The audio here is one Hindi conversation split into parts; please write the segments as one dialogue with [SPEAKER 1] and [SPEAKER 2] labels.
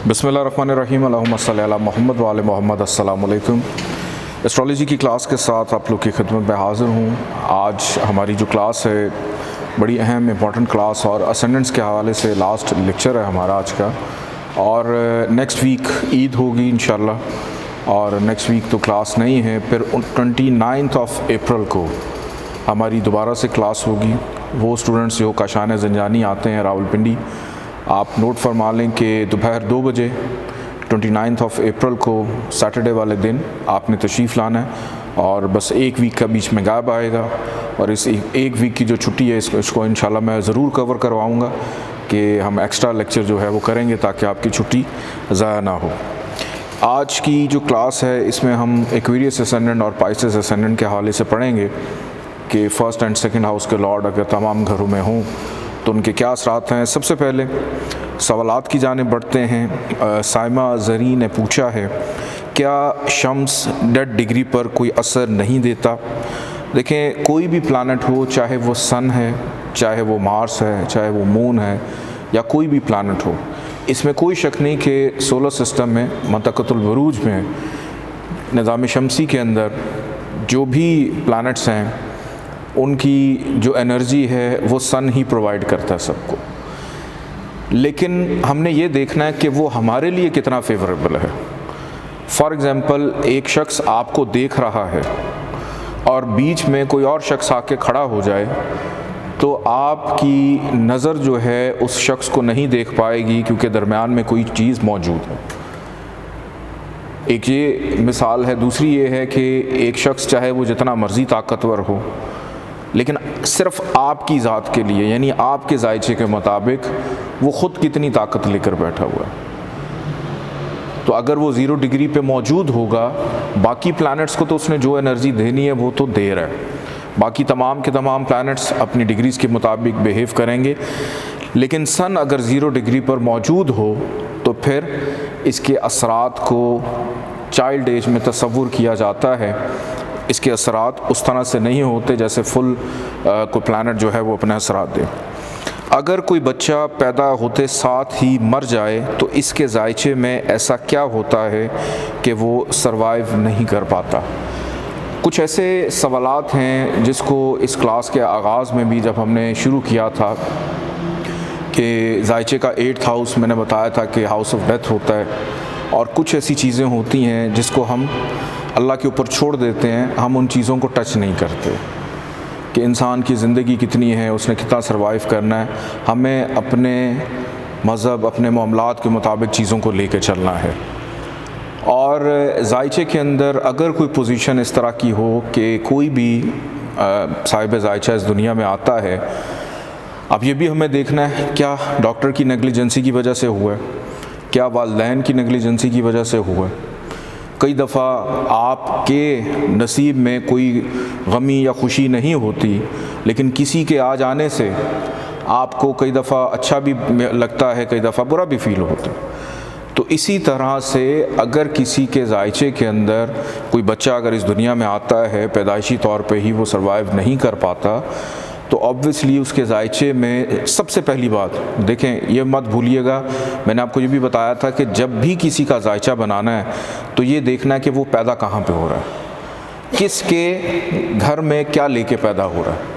[SPEAKER 1] बिस्मिल्लाहिर्रहमानिर्रहीम अल्लाहुम्मा सल्ली अला मुहम्मद व आले मोहम्मद। अस्सलाम वालेकुम। एस्ट्रोलॉजी की क्लास के साथ आप लोग की खिदमत में हाज़िर हूँ। आज हमारी जो क्लास है बड़ी अहम इम्पॉर्टेंट क्लास और असेंडेंट्स के हवाले से लास्ट लेक्चर है हमारा आज का। और नेक्स्ट वीक ईद होगी इंशाल्लाह, और नेक्स्ट वीक तो क्लास नहीं है। फिर 29 अप्रैल को हमारी दोबारा से क्लास होगी। वो स्टूडेंट्स जो काशान ज़ंजानी आते हैं रावलपिंडी, आप नोट फरमा लें कि दोपहर 2 बजे 29 अप्रैल को सैटरडे वाले दिन आपने तशरीफ़ लाना है, और बस एक वीक का बीच में गैप आएगा। और इस एक वीक की जो छुट्टी है इसको इंशाल्लाह मैं ज़रूर कवर करवाऊँगा कि हम एक्स्ट्रा लेक्चर जो है वो करेंगे ताकि आपकी छुट्टी ज़ाया ना हो। आज की जो क्लास है इसमें हम एक्वेरियस असेंडेंट और पाइसेस असेंडेंट के हवाले से पढ़ेंगे कि फ़र्स्ट एंड सेकंड हाउस के लॉर्ड अगर तमाम घरों में हों तो उनके क्या असरात हैं। सबसे पहले सवालात की जानिब बढ़ते हैं। साइमा ज़रीन ने पूछा है, क्या शम्स डेड डिग्री पर कोई असर नहीं देता? देखें, कोई भी प्लानट हो, चाहे वो सन है, चाहे वो मार्स है, चाहे वो मून है, या कोई भी प्लानट हो, इसमें कोई शक नहीं कि सोलर सिस्टम में मंतक़तुल बुरूज में निज़ाम शमसी के अंदर जो भी प्लानट्स हैं उनकी जो एनर्जी है वो सन ही प्रोवाइड करता है सबको। लेकिन हमने ये देखना है कि वो हमारे लिए कितना फेवरेबल है। फॉर एग्ज़ाम्पल, एक शख्स आपको देख रहा है और बीच में कोई और शख्स आके खड़ा हो जाए तो आपकी नज़र जो है उस शख्स को नहीं देख पाएगी क्योंकि दरमियान में कोई चीज़ मौजूद है। एक ये मिसाल है। दूसरी ये है कि एक शख्स चाहे वो जितना मर्ज़ी ताकतवर हो, लेकिन सिर्फ आपकी ज़ात के लिए, यानी आपके जायचे के मुताबिक वो ख़ुद कितनी ताकत लेकर बैठा हुआ है। तो अगर वो 0 डिग्री पे मौजूद होगा, बाकी प्लैनेट्स को तो उसने जो एनर्जी देनी है वो तो दे रहा है। बाकी तमाम के तमाम प्लैनेट्स अपनी डिग्रीज़ के मुताबिक बिहेव करेंगे। लेकिन सन अगर 0 डिग्री पर मौजूद हो तो फिर इसके असरात को चाइल्ड एज में तसव्वुर किया जाता है। इसके असरात उस तरह से नहीं होते जैसे फुल कोई प्लैनेट जो है वो अपने असरात दे। अगर कोई बच्चा पैदा होते साथ ही मर जाए तो इसके जायचे में ऐसा क्या होता है कि वो सरवाइव नहीं कर पाता? कुछ ऐसे सवालात हैं जिसको इस क्लास के आगाज़ में भी जब हमने शुरू किया था कि जायचे का 8th हाउस मैंने बताया था कि हाउस ऑफ डेथ होता है, और कुछ ऐसी चीज़ें होती हैं जिसको हम अल्लाह के ऊपर छोड़ देते हैं। हम उन चीज़ों को टच नहीं करते कि इंसान की ज़िंदगी कितनी है, उसने कितना सरवाइव करना है। हमें अपने मज़हब, अपने मामलात के मुताबिक चीज़ों को लेकर चलना है। और जायचे के अंदर अगर कोई पोजीशन इस तरह की हो कि कोई भी साहिब जायचा इस दुनिया में आता है, अब ये भी हमें देखना है क्या डॉक्टर की नेग्लिजेंसी की वजह से हुआ है, क्या वालिदैन की नेग्लिजेंसी की वजह से हुआ है। कई दफ़ा आपके नसीब में कोई गमी या खुशी नहीं होती, लेकिन किसी के आ जाने से आपको कई दफ़ा अच्छा भी लगता है, कई दफ़ा बुरा भी फील होता है। तो इसी तरह से अगर किसी के जायचे के अंदर कोई बच्चा अगर इस दुनिया में आता है, पैदाइशी तौर पे ही वो सर्वाइव नहीं कर पाता, तो ऑब्वियसली उसके जायचे में सबसे पहली बात देखें, ये मत भूलिएगा, मैंने आपको ये भी बताया था कि जब भी किसी का जायचा बनाना है तो ये देखना है कि वो पैदा कहाँ पे हो रहा है, किसके घर में क्या लेके पैदा हो रहा है।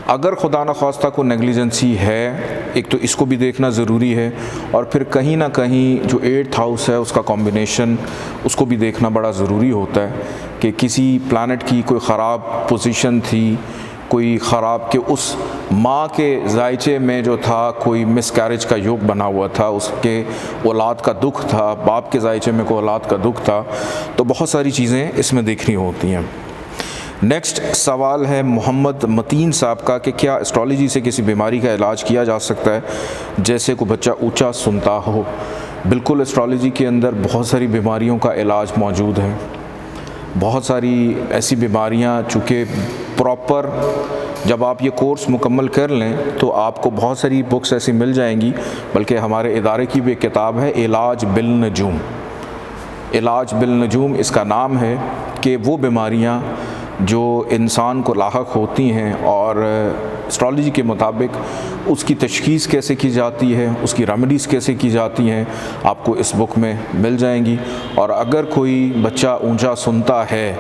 [SPEAKER 1] अगर खुदा न खास्ता को नेग्लिजेंसी है, एक तो इसको भी देखना ज़रूरी है, और फिर कहीं ना कहीं जो 8th हाउस है उसका कॉम्बिनेशन, उसको भी देखना बड़ा ज़रूरी होता है कि किसी प्लानट की कोई ख़राब पोजीशन थी, कोई ख़राब के उस माँ के जायचे में जो था कोई मिसकैरेज का योग बना हुआ था, उसके औलाद का दुख था, बाप के जायचे में कोई औलाद का दुख था। तो बहुत सारी चीज़ें इसमें देखनी होती हैं। नेक्स्ट सवाल है मोहम्मद मतीन साहब का कि क्या एस्ट्रोलॉजी से किसी बीमारी का इलाज किया जा सकता है, जैसे कोई बच्चा ऊँचा सुनता हो? बिल्कुल, एस्ट्रोलॉजी के अंदर बहुत सारी बीमारियों का इलाज मौजूद है। बहुत सारी ऐसी बीमारियां, चूँकि प्रॉपर जब आप ये कोर्स मुकम्मल कर लें तो आपको बहुत सारी बुक्स ऐसी मिल जाएंगी, बल्कि हमारे इदारे की भी एक किताब है इलाज बिल नजूम। इलाज बिल नजूम इसका नाम है कि वो बीमारियां जो इंसान को लाहक होती हैं और एस्ट्रोलॉजी के मुताबिक उसकी तशख़ीस कैसे की जाती है, उसकी रेमेडीज़ कैसे की जाती हैं, आपको इस बुक में मिल जाएंगी। और अगर कोई बच्चा ऊंचा सुनता है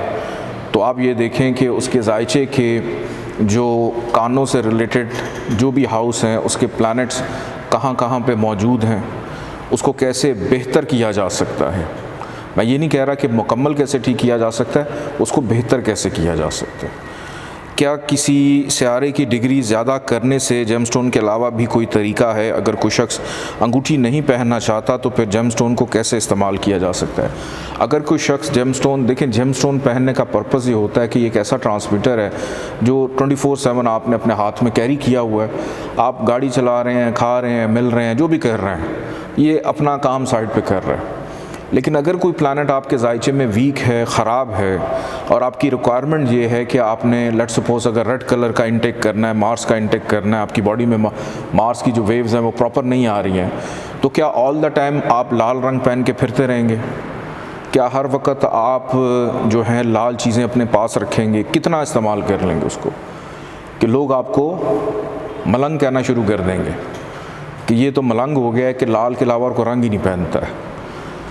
[SPEAKER 1] तो आप ये देखें कि उसके जायचे के जो कानों से रिलेटेड जो भी हाउस हैं उसके प्लैनेट्स कहाँ कहाँ पे मौजूद हैं, उसको कैसे बेहतर किया जा सकता है। मैं ये नहीं कह रहा कि मुकम्मल कैसे ठीक किया जा सकता है, उसको बेहतर कैसे किया जा सकता है। क्या किसी सियारे की डिग्री ज़्यादा करने से जेमस्टोन के अलावा भी कोई तरीका है? अगर कोई शख्स अंगूठी नहीं पहनना चाहता तो फिर जेमस्टोन को कैसे इस्तेमाल किया जा सकता है? अगर कोई शख्स जेमस्टोन, देखें जेमस्टोन पहनने का पर्पज़ ये होता है कि एक ऐसा ट्रांसमीटर है जो 24/7 आपने अपने हाथ में कैरी किया हुआ है। आप गाड़ी चला रहे हैं, खा रहे हैं, मिल रहे हैं, जो भी कर रहे हैं, ये अपना काम साइड पर कर रहे हैं। लेकिन अगर कोई प्लानट आपके जायचे में वीक है, ख़राब है, और आपकी रिक्वायरमेंट ये है कि आपने लेट्स सपोज अगर रेड कलर का इंटेक करना है, मार्स का इंटेक करना है, आपकी बॉडी में मार्स की जो वेव्स हैं वो प्रॉपर नहीं आ रही हैं, तो क्या ऑल द टाइम आप लाल रंग पहन के फिरते रहेंगे? क्या हर वक्त आप जो है लाल चीज़ें अपने पास रखेंगे? कितना इस्तेमाल कर लेंगे उसको कि लोग आपको मलंग कहना शुरू कर देंगे कि ये तो मलंग हो गया है कि लाल के अलावा और कोई रंग ही नहीं पहनता है,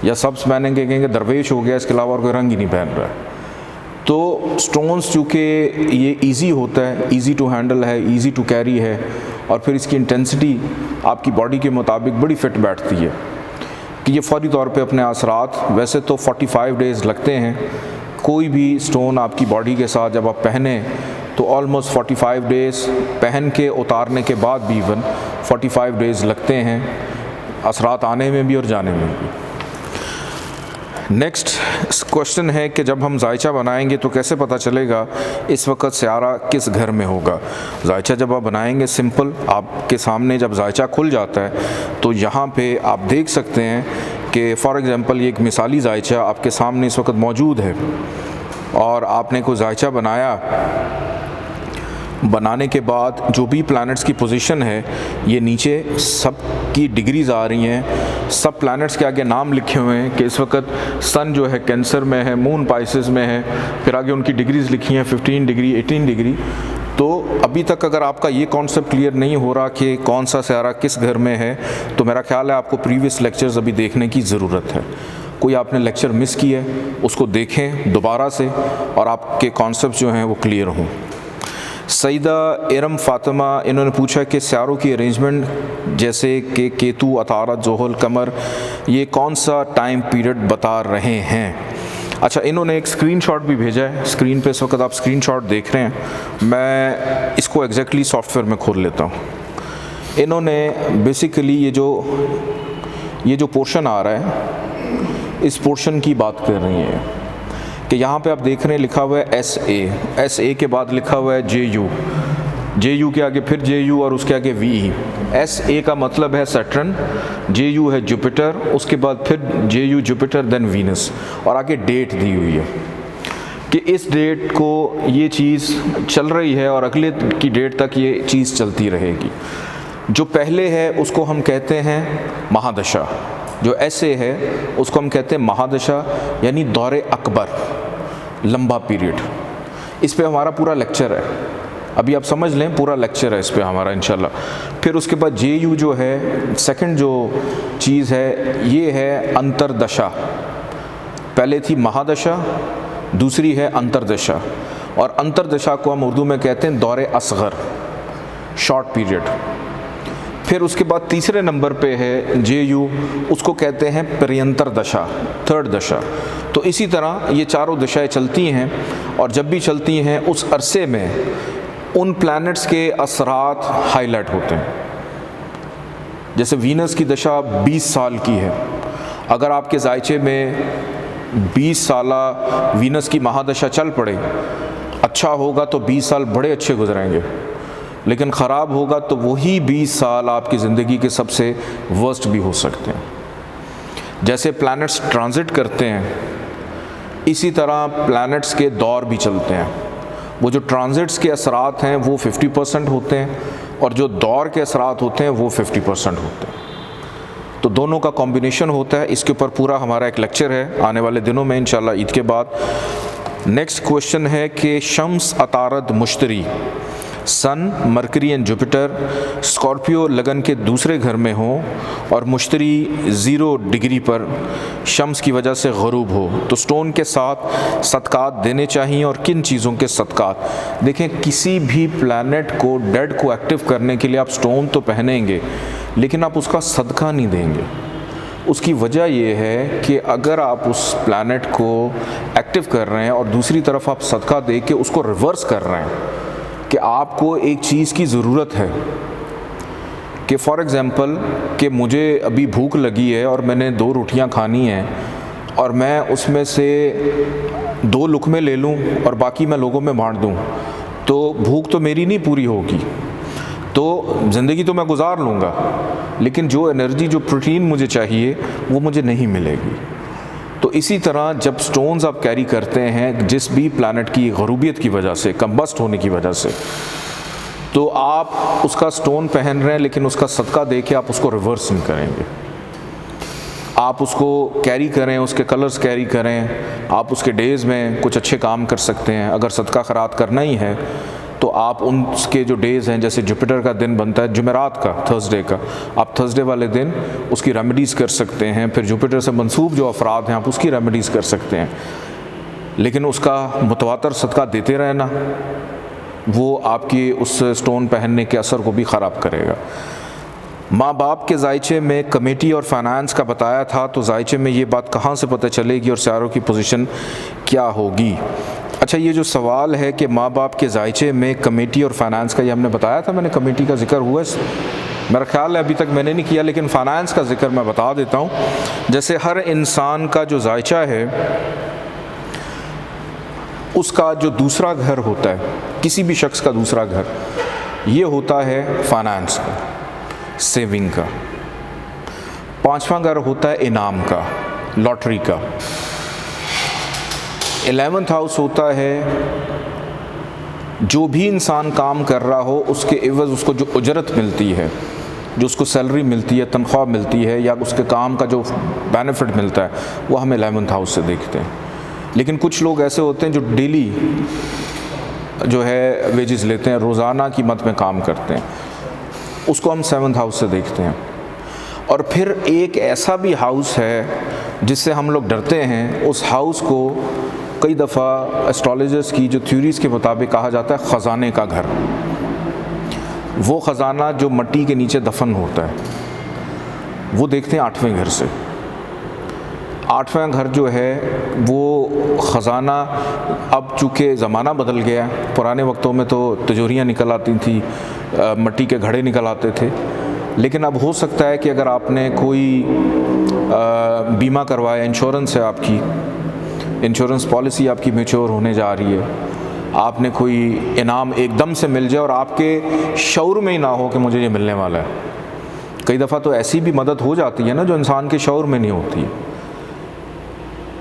[SPEAKER 1] या सब्ज़ पहनेंगे कहेंगे दरवेश हो गया, इसके अलावा और कोई रंग ही नहीं पहन रहा है। तो स्टोन्स चूँकि ये इजी होता है, इजी टू हैंडल है, इजी टू कैरी है, और फिर इसकी इंटेंसिटी आपकी बॉडी के मुताबिक बड़ी फिट बैठती है कि ये फौरी तौर पे अपने असरात, वैसे तो 45 डेज़ लगते हैं कोई भी स्टोन आपकी बॉडी के साथ जब आप पहने तो ऑलमोस्ट 45 डेज़ पहन के उतारने के बाद भी इवन 45 डेज़ लगते हैं असरात आने में भी और जाने में भी। नेक्स्ट क्वेश्चन है कि जब हम जायचा बनाएंगे तो कैसे पता चलेगा इस वक्त सियारा किस घर में होगा? जायचा जब आप बनाएंगे, सिंपल, आपके सामने जब जायचा खुल जाता है तो यहाँ पे आप देख सकते हैं कि फॉर एग्ज़ाम्पल ये एक मिसाली जायचा आपके सामने इस वक्त मौजूद है और आपने कोई जायचा बनाया। बनाने के बाद जो भी प्लैनेट्स की पोजीशन है, ये नीचे सब की डिग्रीज़ आ रही हैं, सब प्लैनेट्स के आगे नाम लिखे हुए हैं कि इस वक्त सन जो है कैंसर में है, मून पाइसेस में है, फिर आगे उनकी डिग्रीज़ लिखी हैं 15 डिग्री, 18 डिग्री। तो अभी तक अगर आपका ये कॉन्सेप्ट क्लियर नहीं हो रहा कि कौन सा सियारा किस घर में है, तो मेरा ख्याल है आपको प्रीवियस लेक्चर्स अभी देखने की ज़रूरत है। कोई आपने लेक्चर मिस किया है उसको देखें दोबारा से और आपके कॉन्सेप्ट जो हैं वो क्लियर हों। सईदा इरम फ़ातिमा, इन्होंने पूछा कि सियारों की अरेंजमेंट जैसे कि केतु, अतारत, ज़ोहल, कमर, ये कौन सा टाइम पीरियड बता रहे हैं? अच्छा, इन्होंने एक स्क्रीनशॉट भी भेजा है, स्क्रीन पे इस वक्त आप स्क्रीनशॉट देख रहे हैं। मैं इसको एग्जैक्टली सॉफ्टवेयर में खोल लेता हूँ। इन्होंने बेसिकली ये जो पोर्शन आ रहा है, इस पोर्शन की बात कर रही है कि यहाँ पे आप देख रहे हैं लिखा हुआ है SA के बाद लिखा हुआ है JU के आगे फिर JU और उसके आगे VE। SA का मतलब है सैटर्न, JU है जुपिटर, उसके बाद फिर JU जुपिटर देन वीनस, और आगे डेट दी हुई है कि इस डेट को ये चीज़ चल रही है और अगले की डेट तक ये चीज़ चलती रहेगी। जो पहले है उसको हम कहते हैं महादशा, जो SA है उसको हम कहते हैं महादशा, यानी दौरे अकबर, लंबा पीरियड। इस पे हमारा पूरा लेक्चर है, अभी आप समझ लें पूरा लेक्चर है इस पे हमारा इंशाल्लाह। फिर उसके बाद JU जो है, सेकंड जो चीज़ है ये है अंतरदशा। पहले थी महादशा, दूसरी है अंतरदशा, और अंतरदशा को हम उर्दू में कहते हैं दौरे असगर, शॉर्ट पीरियड। फिर उसके बाद तीसरे नंबर पे है JU, उसको कहते हैं पर्यंतर दशा, थर्ड दशा। तो इसी तरह ये चारों दशाएं चलती हैं, और जब भी चलती हैं उस अरसे में उन प्लैनेट्स के असरात हाईलाइट होते हैं। जैसे वीनस की दशा 20 साल की है, अगर आपके जायचे में 20 साला वीनस की महादशा चल पड़े, अच्छा होगा तो 20 साल बड़े अच्छे गुजरेंगे, लेकिन ख़राब होगा तो वही 20 साल आपकी ज़िंदगी के सबसे वर्स्ट भी हो सकते हैं। जैसे प्लैनेट्स ट्रांजिट करते हैं, इसी तरह प्लैनेट्स के दौर भी चलते हैं। वो जो ट्रांजिट्स के असरात हैं वो 50% होते हैं, और जो दौर के असरात होते हैं वो 50% होते हैं। तो दोनों का कॉम्बिनेशन होता है। इसके ऊपर पूरा हमारा एक लेक्चर है आने वाले दिनों में इंशाल्लाह ईद के बाद। नेक्स्ट क्वेश्चन है कि शम्स अतारद मुश्तरी, सन, मरकरी एंड जुपिटर स्कॉर्पियो लगन के दूसरे घर में हो और मुश्तरी 0 डिग्री पर शम्स की वजह से गरूब हो, तो स्टोन के साथ सदक़ात देने चाहिए और किन चीज़ों के सदक़ात? देखें, किसी भी प्लैनेट को, डेड को एक्टिव करने के लिए आप स्टोन तो पहनेंगे, लेकिन आप उसका सदका नहीं देंगे। उसकी वजह यह है कि अगर आप उस प्लैनेट को एक्टिव कर रहे हैं और दूसरी तरफ आप सदका दे के उसको रिवर्स कर रहे हैं कि आपको एक चीज़ की ज़रूरत है, कि फॉर एग्ज़ाम्पल कि मुझे अभी भूख लगी है और मैंने 2 रोटियां खानी हैं और मैं उसमें से 2 लुक़मे ले लूं और बाकी मैं लोगों में बांट दूं, तो भूख तो मेरी नहीं पूरी होगी, तो ज़िंदगी तो मैं गुजार लूँगा, लेकिन जो एनर्जी, जो प्रोटीन मुझे चाहिए वो मुझे नहीं मिलेगी। तो इसी तरह जब स्टोन्स आप कैरी करते हैं जिस भी प्लैनेट की गरूबियत की वजह से, कंबस्ट होने की वजह से, तो आप उसका स्टोन पहन रहे हैं लेकिन उसका सदका दे के आप उसको रिवर्स नहीं करेंगे। आप उसको कैरी करें, उसके कलर्स कैरी करें, आप उसके डेज़ में कुछ अच्छे काम कर सकते हैं। अगर सदका खैरात करना ही है तो आप उसके जो डेज़ हैं, जैसे जुपिटर का दिन बनता है जुमेरात का, थर्सडे का, आप थर्सडे वाले दिन उसकी रेमेडीज़ कर सकते हैं। फिर जुपिटर से मंसूब जो अफराद हैं आप उसकी रेमेडीज़ कर सकते हैं, लेकिन उसका मुतवातर सदका देते रहना वो आपकी उस स्टोन पहनने के असर को भी ख़राब करेगा। माँ बाप के जायचे में कमेटी और फाइनेंस का बताया था, तो जायचे में ये बात कहाँ से पता चलेगी और सियारों की पोजीशन क्या होगी? अच्छा, ये जो सवाल है कि माँ बाप के जायचे में कमेटी और फाइनेंस का, ये हमने बताया था, मैंने कमेटी का जिक्र हुआ मेरा ख्याल है अभी तक मैंने नहीं किया, लेकिन फाइनेंस का जिक्र मैं बता देता हूँ। जैसे हर इंसान का जो जायचा है उसका जो दूसरा घर होता है, किसी भी शख्स का दूसरा घर, ये होता है फाइनेंस का, सेविंग का। 5वां घर होता है इनाम का, लॉटरी का। 11th हाउस होता है जो भी इंसान काम कर रहा हो उसके एवज़ उसको जो उजरत मिलती है, जो उसको सैलरी मिलती है, तनख्वाह मिलती है, या उसके काम का जो बेनिफिट मिलता है, वो हम 11th हाउस से देखते हैं। लेकिन कुछ लोग ऐसे होते हैं जो डेली जो है वेजेस लेते हैं, रोज़ाना कीमत में काम करते हैं, उसको हम 7th हाउस से देखते हैं। और फिर एक ऐसा भी हाउस है जिससे हम लोग डरते हैं, उस हाउस को कई दफ़ा एस्ट्रोलॉजर्स की जो थ्योरीज़ के मुताबिक कहा जाता है ख़जाने का घर। वो ख़जाना जो मिट्टी के नीचे दफन होता है वो देखते हैं 8वें घर से। 8वां घर जो है वो ख़जाना, अब चूँकि ज़माना बदल गया, पुराने वक्तों में तो तिजोरियाँ निकल आती थी, मिट्टी के घड़े निकल आते थे, लेकिन अब हो सकता है कि अगर आपने कोई बीमा करवाया, इंश्योरेंस है आपकी, इंश्योरेंस पॉलिसी आपकी मैच्योर होने जा रही है, आपने कोई इनाम एकदम से मिल जाए और आपके शऊर में ही ना हो कि मुझे ये मिलने वाला है। कई दफ़ा तो ऐसी भी मदद हो जाती है ना जो इंसान के शऊर में नहीं होती है,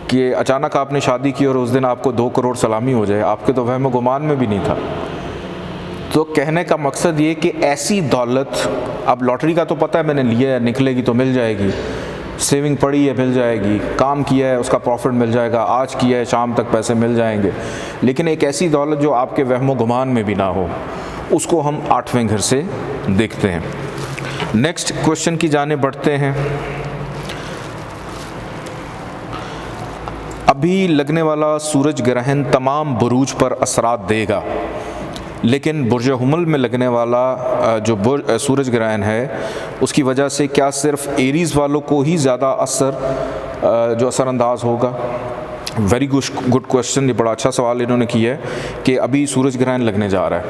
[SPEAKER 1] कि अचानक आपने शादी की और उस दिन आपको 2 करोड़ सलामी हो जाए, आपके तो वहम गुमान में भी नहीं था। तो कहने का मकसद ये कि ऐसी दौलत, अब लॉटरी का तो पता है मैंने लिया है, निकलेगी तो मिल जाएगी, सेविंग पड़ी है मिल जाएगी, काम किया है उसका प्रॉफिट मिल जाएगा, आज किया है शाम तक पैसे मिल जाएंगे, लेकिन एक ऐसी दौलत जो आपके वहम गुमान में भी ना हो, उसको हम 8वें घर से देखते हैं। नेक्स्ट क्वेश्चन की जाने बढ़ते हैं। अभी लगने वाला सूरज ग्रहण तमाम बुरूज पर असरात देगा, लेकिन बुर्ज हुमल में लगने वाला जो सूरज ग्रहण है उसकी वजह से क्या सिर्फ एरीज़ वालों को ही ज़्यादा असरअंदाज होगा? वेरी गुड क्वेश्चन, ये बड़ा अच्छा सवाल इन्होंने किया है कि अभी सूरज ग्रहण लगने जा रहा है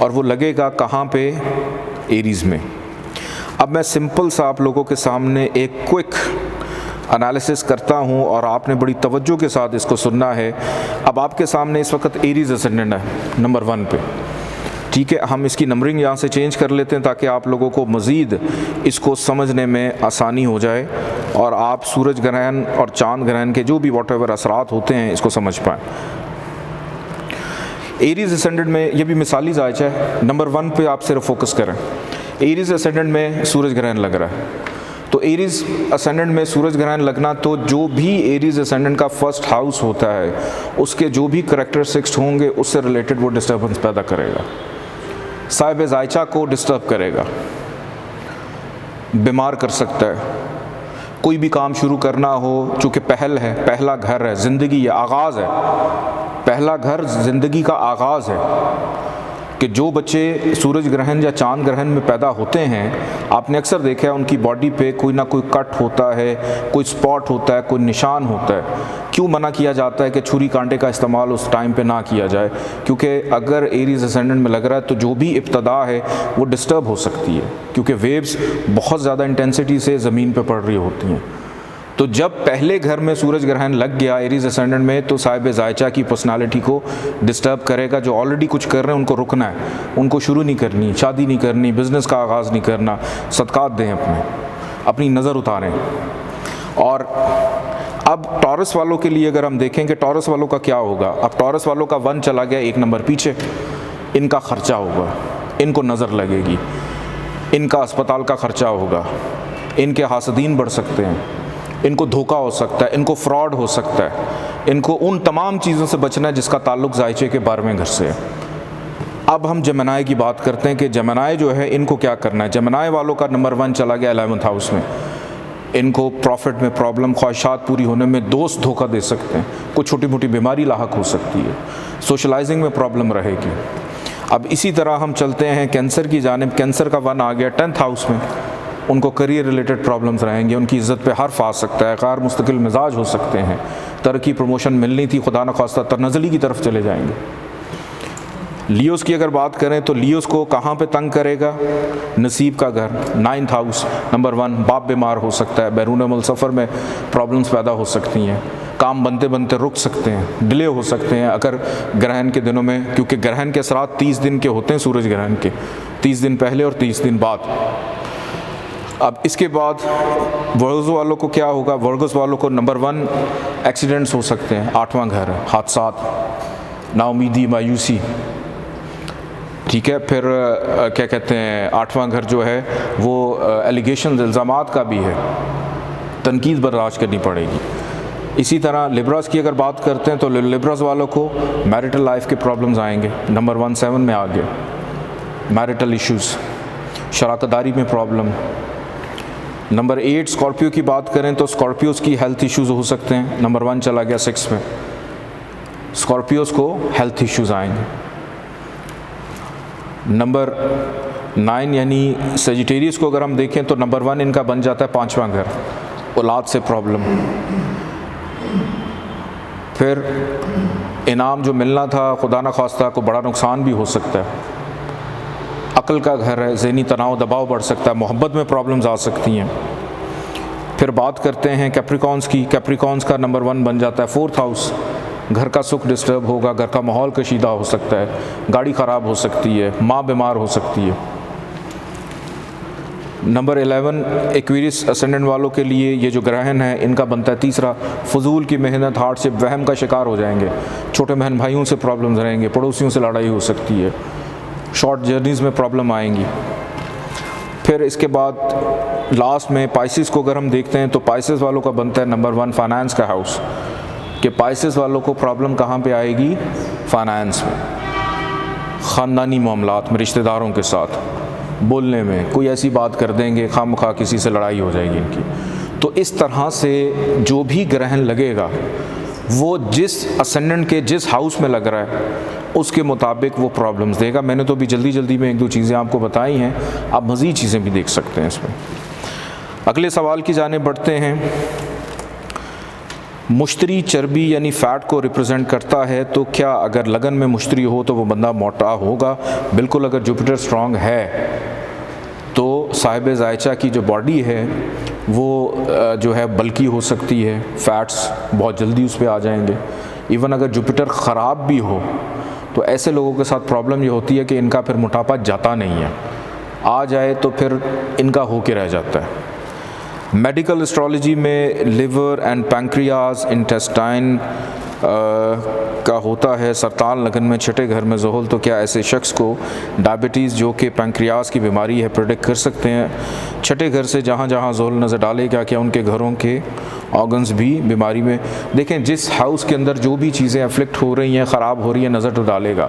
[SPEAKER 1] और वो लगेगा कहाँ पे? एरीज़ में। अब मैं सिंपल सा आप लोगों के सामने एक क्विक एनालिसिस करता हूँ और आपने बड़ी तवज्जो के साथ इसको सुनना है। अब आपके सामने इस वक्त एरीज़ असेंडेंट है नंबर 1 पे, ठीक है। हम इसकी नंबरिंग यहाँ से चेंज कर लेते हैं ताकि आप लोगों को मज़ीद इसको समझने में आसानी हो जाए और आप सूरज ग्रहण और चाँद ग्रहण के जो भी वॉटएवर असरात होते हैं इसको समझ पाएँ। एरीज़ असेंडेंट में ये भी मिसाली जायचा है, नंबर 1 पे आप सिर्फ फोकस करें। एरीज़ असेंडेंट में सूरज ग्रहण लग रहा है, तो एरीज असेंडेंट में सूरज ग्रहण लगना, तो जो भी एरीज असेंडेंट का फर्स्ट हाउस होता है उसके जो भी करैक्टरिस्टिक्स होंगे उससे रिलेटेड वो डिस्टर्बेंस पैदा करेगा। साहिब जायचा को डिस्टर्ब करेगा, बीमार कर सकता है। कोई भी काम शुरू करना हो, चूँकि पहल है, पहला घर है, ज़िंदगी ये आगाज़ है, पहला घर ज़िंदगी का आगाज़ है कि जो बच्चे सूरज ग्रहण या चांद ग्रहण में पैदा होते हैं, आपने अक्सर देखा है उनकी बॉडी पे कोई ना कोई कट होता है, कोई स्पॉट होता है, कोई निशान होता है। क्यों मना किया जाता है कि छुरी कांटे का इस्तेमाल उस टाइम पे ना किया जाए? क्योंकि अगर एरीज असेंडेंट में लग रहा है तो जो भी इब्तदा है वो डिस्टर्ब हो सकती है, क्योंकि वेव्स बहुत ज़्यादा इंटेंसिटी से ज़मीन पर पड़ रही होती हैं। तो जब पहले घर में सूरज ग्रहण लग गया एरीज असेंडेंट में, तो साहिब जायचा की पर्सनालिटी को डिस्टर्ब करेगा। जो ऑलरेडी कुछ कर रहे हैं उनको रुकना है, उनको शुरू नहीं करनी, शादी नहीं करनी, बिज़नेस का आगाज़ नहीं करना, सदकात दें, अपनी नज़र उतारें। और अब टॉरस वालों के लिए अगर हम देखें कि टॉरस वालों का क्या होगा, अब टॉरस वालों का 1 चला गया 1 नंबर पीछे, इनका ख़र्चा होगा, इनको नज़र लगेगी, इनका अस्पताल का ख़र्चा होगा, इनके हासदीन बढ़ सकते हैं, इनको धोखा हो सकता है, इनको फ्रॉड हो सकता है, इनको उन तमाम चीज़ों से बचना है जिसका ताल्लुक़ जायचे के 12वें घर से है। अब हम जमनाए की बात करते हैं कि जमनाए जो है इनको क्या करना है। जमनाए वालों का नंबर 1 चला गया 11th हाउस में, इनको प्रॉफिट में प्रॉब्लम, ख्वाहिशात पूरी होने में दोस्त धोखा दे सकते हैं, कुछ छोटी मोटी बीमारी लाहक हो सकती है, सोशलाइजिंग में प्रॉब्लम रहेगी। अब इसी तरह हम चलते हैं कैंसर की जानिब, कैंसर का 1 आ गया 10th हाउस में, उनको करियर रिलेटेड प्रॉब्लम्स रहेंगे, उनकी इज़्ज़त पे हर्फ आ सकता है, गैर मुस्तकिल मिजाज हो सकते हैं, तरक्की प्रमोशन मिलनी थी खुदा न खास्ता तनज़ली की तरफ चले जाएंगे। लियोस की अगर बात करें तो लियोस को कहाँ पे तंग करेगा? नसीब का घर 9th हाउस नंबर 1, बाप बीमार हो सकता है, बैरून मुल्क सफ़र में प्रॉब्लम्स पैदा हो सकती हैं, काम बनते बनते रुक सकते हैं, डिले हो सकते हैं अगर ग्रहण के दिनों में, क्योंकि ग्रहण के असरात 30 दिन के होते हैं, सूरज ग्रहण के 30 दिन पहले और 30 दिन बाद। अब इसके बाद वर्गस वालों को क्या होगा? वर्गस वालों को नंबर 1 एक्सीडेंट्स हो सकते हैं, 8वां घर है, हादसात, नाउमीदी, मायूसी, ठीक है। फिर क्या कहते हैं, 8वां घर जो है वो एलिगेशन इल्ज़ामात का भी है, तनकीद बर्दाश्त करनी पड़ेगी। इसी तरह लिब्रास की अगर बात करते हैं तो लिब्रास वालों को मैरिटल लाइफ के प्रॉब्लम्स आएंगे, नंबर 1 7 में आ गए, मैरिटल इश्यूज़, शराकतदारी में प्रॉब्लम। नंबर 8 स्कॉर्पियो की बात करें तो स्कॉर्पियोज़ की हेल्थ इश्यूज़ हो सकते हैं, नंबर 1 चला गया 6 में, स्कॉर्पियोज़ को हेल्थ इश्यूज़ आएंगे। नंबर 9 यानी सेजिटेरियस को अगर हम देखें तो नंबर 1 इनका बन जाता है 5वां घर, औलाद से प्रॉब्लम। फिर इनाम जो मिलना था खुदा न खास्ता को बड़ा नुकसान भी हो सकता है। अक्ल का घर है, ज़हनी तनाव दबाव बढ़ सकता है, मोहब्बत में प्रॉब्लम्स आ सकती हैं। फिर बात करते हैं कैप्रिकॉन्स की, कैप्रिकॉन्स का नंबर 1 बन जाता है 4th हाउस, घर का सुख डिस्टर्ब होगा, घर का माहौल कशीदा हो सकता है, गाड़ी ख़राब हो सकती है, माँ बीमार हो सकती है। नंबर 11 एक्वेरियस असेंडेंट वालों के लिए ये जो ग्रहण है इनका बनता है 3रा, फजूल की मेहनत, हार्डशिप, वहम का शिकार हो जाएंगे, छोटे बहन भाइयों से प्रॉब्लम्स रहेंगे, पड़ोसियों से लड़ाई हो सकती है, शॉर्ट जर्नीज़ में प्रॉब्लम आएंगी। फिर इसके बाद लास्ट में पाइसिस को अगर हम देखते हैं तो पाइसिस वालों का बनता है नंबर 1 फाइनेंस का हाउस, कि पाइसिस वालों को प्रॉब्लम कहाँ पे आएगी? फाइनेंस में, ख़ानदानी मामलात में, रिश्तेदारों के साथ बोलने में कोई ऐसी बात कर देंगे, खामखा किसी से लड़ाई हो जाएगी इनकी। तो इस तरह से जो भी ग्रहण लगेगा वो जिस असेंडेंट के जिस हाउस में लग रहा है उसके मुताबिक वो प्रॉब्लम्स देगा। मैंने तो अभी जल्दी जल्दी में 1-2 चीज़ें आपको बताई हैं, आप मज़ीद चीज़ें भी देख सकते हैं इसमें। अगले सवाल की जाने बढ़ते हैं। मुश्तरी चर्बी यानी फ़ैट को रिप्रेजेंट करता है, तो क्या अगर लगन में मुश्तरी हो तो वो बंदा मोटा होगा? बिल्कुल। अगर जुपिटर स्ट्रॉन्ग है तो साहिब जायचा की जो बॉडी है वो जो है बल्कि हो सकती है, फ़ैट्स बहुत जल्दी उस पर आ जाएंगे। इवन अगर जुपिटर ख़राब भी हो तो ऐसे लोगों के साथ प्रॉब्लम ये होती है कि इनका फिर मोटापा जाता नहीं है, आ जाए तो फिर इनका हो के रह जाता है। मेडिकल एस्ट्रोलॉजी में लिवर एंड पैंक्रियाज, इंटेस्टाइन, का होता है सरतान लगन में छठे घर में ज़ोहल, तो क्या ऐसे शख्स को डायबिटीज़ जो कि पैंक्रियाज की बीमारी है प्रेडिक्ट कर सकते हैं? छठे घर से जहाँ जहाँ ज़ोहल नज़र डालेगा क्या उनके घरों के ऑर्गन्स भी बीमारी में? देखें, जिस हाउस के अंदर जो भी चीज़ें अफ्लिक्ट हो रही हैं, ख़राब हो रही हैं, नज़र तो डालेगा,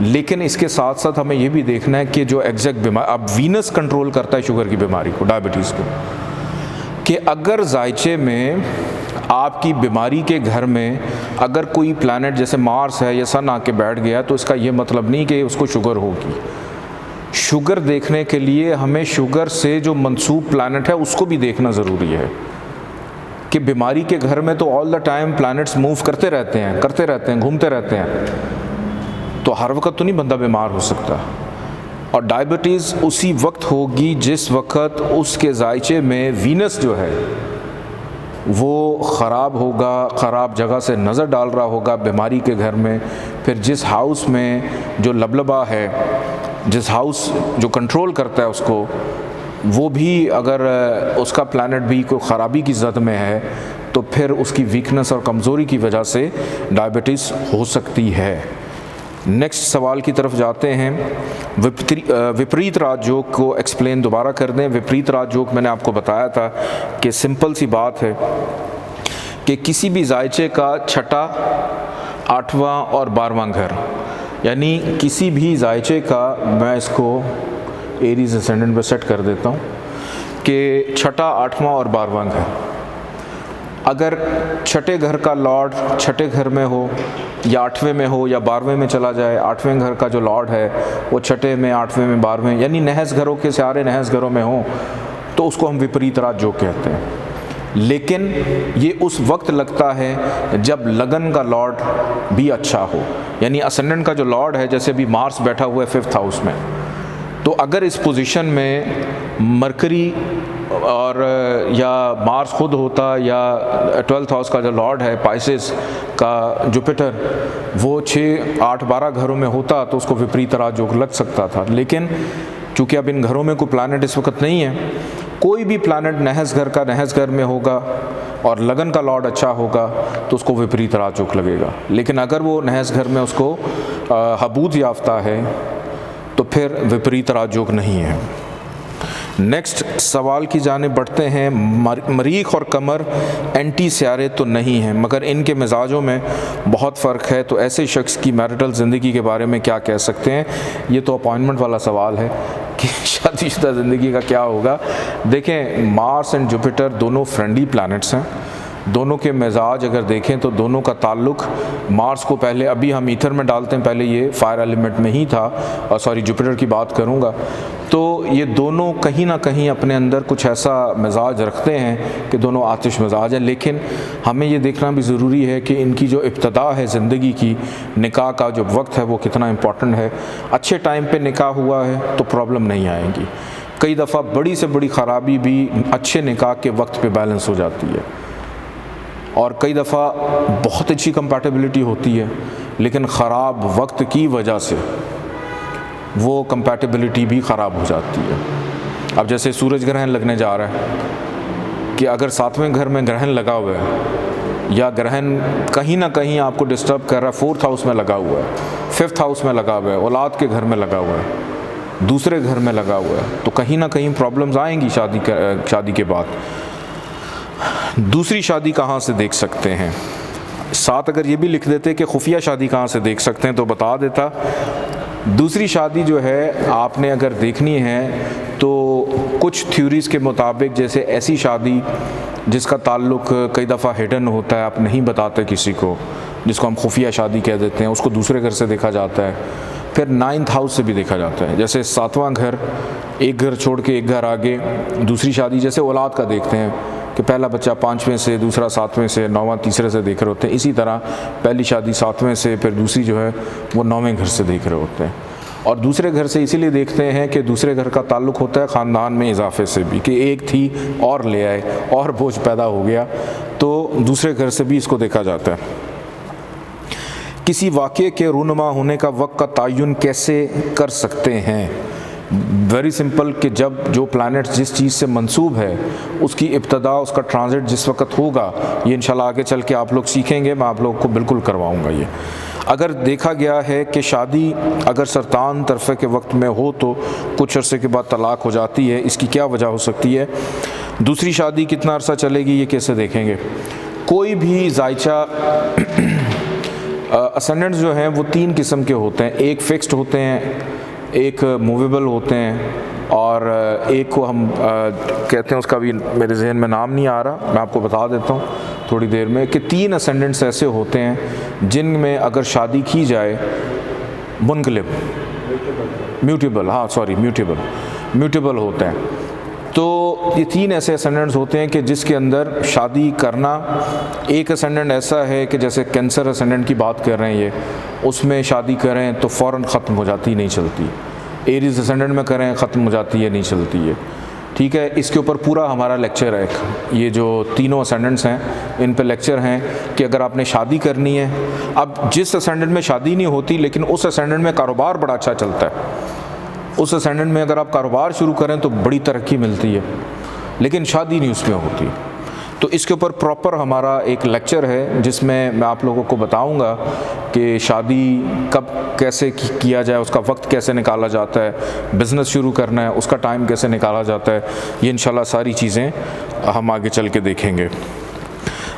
[SPEAKER 1] लेकिन इसके साथ साथ हमें ये भी देखना है कि जो एग्जैक्ट बीमारी, अब वीनस कंट्रोल करता है शुगर की बीमारी को, डायबिटीज़ को, कि अगर जायचे में आपकी बीमारी के घर में अगर कोई प्लैनेट जैसे मार्स है या सन आके बैठ गया, तो इसका ये मतलब नहीं कि उसको शुगर होगी। शुगर देखने के लिए हमें शुगर से जो मंसूब प्लैनेट है उसको भी देखना ज़रूरी है, कि बीमारी के घर में तो all the time planets move करते रहते हैं, घूमते रहते हैं, तो हर वक्त तो नहीं बंदा बीमार हो सकता। और डायबिटीज़ उसी वक्त होगी जिस वक्त उसके जायचे में वीनस जो है वो ख़राब होगा, ख़राब जगह से नज़र डाल रहा होगा बीमारी के घर में। फिर जिस हाउस में जो लबलबा है, जिस हाउस जो कंट्रोल करता है उसको, वो भी अगर उसका प्लैनेट भी कोई ख़राबी की ज़द में है, तो फिर उसकी वीकनेस और कमज़ोरी की वजह से डायबिटीज़ हो सकती है। नेक्स्ट सवाल की तरफ जाते हैं। विपरीत राजयोग को एक्सप्लेन दोबारा कर दें। विपरीत राजयोग मैंने आपको बताया था कि सिंपल सी बात है कि किसी भी जायचे का छठा, आठवां और 12वां घर, यानी किसी भी जायचे का, मैं इसको एरीज असेंडेंट पे सेट कर देता हूँ कि छठा, आठवां और 12वां घर, अगर छठे घर का लॉर्ड छठे घर में हो या 8वें में हो या 12वें में चला जाए, 8वें घर का जो लॉर्ड है वो छठे में, 8वें में, 12वें, यानी नहस घरों के सारे नहस घरों में हो, तो उसको हम विपरीत राजयोग कहते हैं। लेकिन ये उस वक्त लगता है जब लगन का लॉर्ड भी अच्छा हो, यानी असेंडेंट का जो लॉर्ड है, जैसे भी मार्स बैठा हुआ है 5th हाउस में, तो अगर इस पोजीशन में मरकरी और या मार्स खुद होता या 12th हाउस का जो लॉर्ड है पाइसेस का जुपिटर, वो 6, 8, 12 घरों में होता, तो उसको विपरीत राजयोग लग सकता था। लेकिन चूँकि अब इन घरों में कोई प्लैनेट इस वक्त नहीं है, कोई भी प्लैनेट नहस घर का नहस घर में होगा और लगन का लॉर्ड अच्छा होगा, तो उसको विपरीत राजयोग लगेगा। लेकिन अगर वो नहस घर में उसको हबूत याफ्ता है, तो फिर विपरीत राजयोग नहीं है। नेक्स्ट सवाल की जाने बढ़ते हैं। मरीख और कमर एंटी सियारे तो नहीं हैं, मगर इनके मिजाजों में बहुत फ़र्क है, तो ऐसे शख्स की मैरिटल ज़िंदगी के बारे में क्या कह सकते हैं? ये तो अपॉइंटमेंट वाला सवाल है कि शादीशुदा ज़िंदगी का क्या होगा। देखें, मार्स एंड जुपिटर दोनों फ्रेंडली प्लैनेट्स हैं। दोनों के मिजाज अगर देखें तो दोनों का ताल्लुक़, मार्स को पहले, अभी हम ईथर में डालते हैं, पहले ये फायर एलिमेंट में ही था, और सॉरी जुपिटर की बात करूँगा, तो ये दोनों कहीं ना कहीं अपने अंदर कुछ ऐसा मिजाज रखते हैं कि दोनों आतिश मिजाज हैं। लेकिन हमें ये देखना भी ज़रूरी है कि इनकी जो इब्तदा है ज़िंदगी की, निकाह का जो वक्त है वो कितना इम्पॉर्टेंट है। अच्छे टाइम पे निकाह हुआ है तो प्रॉब्लम नहीं आएगी। कई दफ़ा बड़ी से बड़ी ख़राबी भी अच्छे निकाह के वक्त पे बैलेंस हो जाती है, और कई दफ़ा बहुत अच्छी कंपैटिबिलिटी होती है, लेकिन ख़राब वक्त की वजह से वो कंपैटिबिलिटी भी ख़राब हो जाती है। अब जैसे सूरज ग्रहण लगने जा रहा है, कि अगर 7वें घर में ग्रहण लगा हुआ है, या ग्रहण कहीं ना कहीं आपको डिस्टर्ब कर रहा है, 4th हाउस में लगा हुआ है, 5th हाउस में लगा हुआ है, औलाद के घर में लगा हुआ है, दूसरे घर में लगा हुआ है, तो कहीं ना कहीं प्रॉब्लम्स आएंगी शादी के बाद। दूसरी शादी कहाँ से देख सकते हैं? साथ अगर ये भी लिख देते कि खुफिया शादी कहाँ से देख सकते हैं तो बता देता। दूसरी शादी जो है आपने अगर देखनी है तो कुछ थ्योरीज़ के मुताबिक, जैसे ऐसी शादी जिसका ताल्लुक़ कई दफ़ा हिडन होता है, आप नहीं बताते किसी को, जिसको हम खुफिया शादी कह देते हैं, उसको दूसरे घर से देखा जाता है। फिर 9th हाउस से भी देखा जाता है, जैसे 7वां घर, एक घर छोड़ के एक घर आगे। दूसरी शादी जैसे औलाद का देखते हैं कि पहला बच्चा 5वें से, दूसरा 7वें से, 9वां तीसरे से देख रहे होते हैं। इसी तरह पहली शादी 7वें से, फिर दूसरी जो है वो 9वें घर से देख रहे होते हैं। और दूसरे घर से इसीलिए देखते हैं कि दूसरे घर का ताल्लुक़ होता है ख़ानदान में इजाफे से भी, कि एक थी और ले आए और बोझ पैदा हो गया, तो दूसरे घर से भी इसको देखा जाता है। किसी वाक़े के रूनुमा होने का वक्त का तयन कैसे कर सकते हैं? वेरी सिंपल कि जब जो प्लैनेट जिस चीज़ से मंसूब है उसकी इब्तदा, उसका ट्रांजिट जिस वक्त होगा, ये इंशाल्लाह आगे चल के आप लोग सीखेंगे, मैं आप लोगों को बिल्कुल करवाऊँगा। ये अगर देखा गया है कि शादी अगर सरतान तरफ़े के वक्त में हो तो कुछ अरसे के बाद तलाक हो जाती है, इसकी क्या वजह हो सकती है? दूसरी शादी कितना अरसा चलेगी, ये कैसे देखेंगे? कोई भी जायचा असेंडेंट्स जो हैं वो 3 किस्म के होते हैं, एक फ़िक्स्ड होते हैं, एक मूवेबल होते हैं, और एक को हम कहते हैं, उसका भी मेरे जहन में नाम नहीं आ रहा, मैं आपको बता देता हूँ थोड़ी देर में, कि 3 असेंडेंट्स ऐसे होते हैं जिनमें अगर शादी की जाए, मुनक़लिब, म्यूटेबल, हाँ सॉरी म्यूटेबल होते हैं। तो ये 3 ऐसे असेंडेंट्स होते हैं कि जिसके अंदर शादी करना, एक असेंडेंट ऐसा है कि जैसे कैंसर असेंडेंट की बात कर रहे हैं ये, उसमें शादी करें तो फ़ौरन ख़त्म हो जाती, नहीं चलती। एरीज़ असेंडेंट में करें ख़त्म हो जाती है, नहीं चलती है। ठीक है, इसके ऊपर पूरा हमारा लेक्चर है, ये जो तीनों असेंडेंट्स हैं इन पे लेक्चर हैं कि अगर आपने शादी करनी है, अब जिस असेंडेंट में शादी नहीं होती लेकिन उस असेंडेंट में कारोबार बड़ा अच्छा चलता है, उस असेंडेंट में अगर आप कारोबार शुरू करें तो बड़ी तरक्की मिलती है, लेकिन शादी नहीं उसमें होती, तो इसके ऊपर प्रॉपर हमारा एक लेक्चर है जिसमें मैं आप लोगों को बताऊंगा कि शादी कब कैसे किया जाए, उसका वक्त कैसे निकाला जाता है, बिज़नेस शुरू करना है उसका टाइम कैसे निकाला जाता है, ये इंशाल्लाह सारी चीज़ें हम आगे चल के देखेंगे।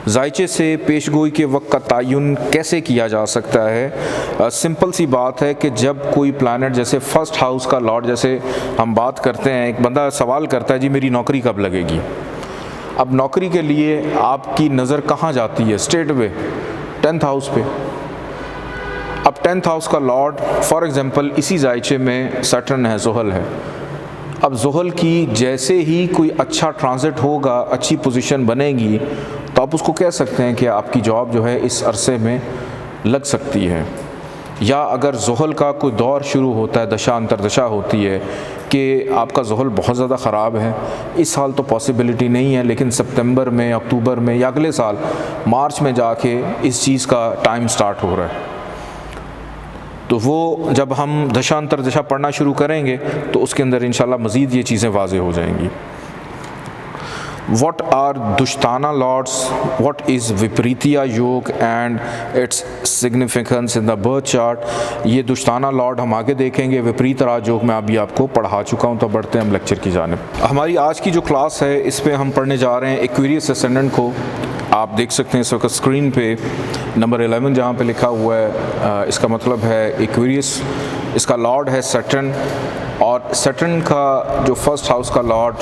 [SPEAKER 1] जायचे से पेशगोई के वक्त का तयन कैसे किया जा सकता है? सिंपल सी बात है कि जब कोई प्लानट जैसे फर्स्ट हाउस का लॉर्ड, जैसे हम बात करते हैं, एक बंदा सवाल करता है जी मेरी नौकरी कब लगेगी। अब नौकरी के लिए आपकी नज़र कहाँ जाती है? स्ट्रेट वे 10th हाउस पे। अब 10th हाउस का लॉर्ड फॉर एग्ज़ाम्पल इसी जायचे में सैटर्न है, ज़ुहल है। अब ज़ुहल की जैसे ही कोई अच्छा ट्रांजिट होगा, अच्छी पोजीशन बनेगी, तो आप उसको कह सकते हैं कि आपकी जॉब जो है इस अरसे में लग सकती है। या अगर ज़ुहल का कोई दौर शुरू होता है, दशा अंतरदशा होती है कि आपका ज़ुहल बहुत ज़्यादा ख़राब है, इस साल तो पॉसिबिलिटी नहीं है, लेकिन सितंबर में, अक्टूबर में या अगले साल मार्च में जाके इस चीज़ का टाइम स्टार्ट हो रहा है, तो वो जब हम दशा अंतरदशा पढ़ना शुरू करेंगे तो उसके अंदर इंशाल्लाह मज़ीद ये चीज़ें वाज़ेह हो जाएंगी। What are dusthana lords? What is Viparita yoga and its significance in the birth chart? ये दुश्ताना लॉर्ड हम आगे देखेंगे, विपरीत राजयोग मैं अभी आपको पढ़ा चुका हूँ। तो बढ़ते हैं हम लेक्चर की जानिब। हमारी आज की जो क्लास है इस पर हम पढ़ने जा रहे हैं एक्वेरियस असेंडेंट को। आप देख सकते हैं इस वक्त स्क्रीन पे नंबर 11 जहाँ पे लिखा हुआ है, इसका मतलब है एक्वेरियस, इसका लॉर्ड है सैटर्न, और सैटर्न का जो फर्स्ट हाउस का लॉर्ड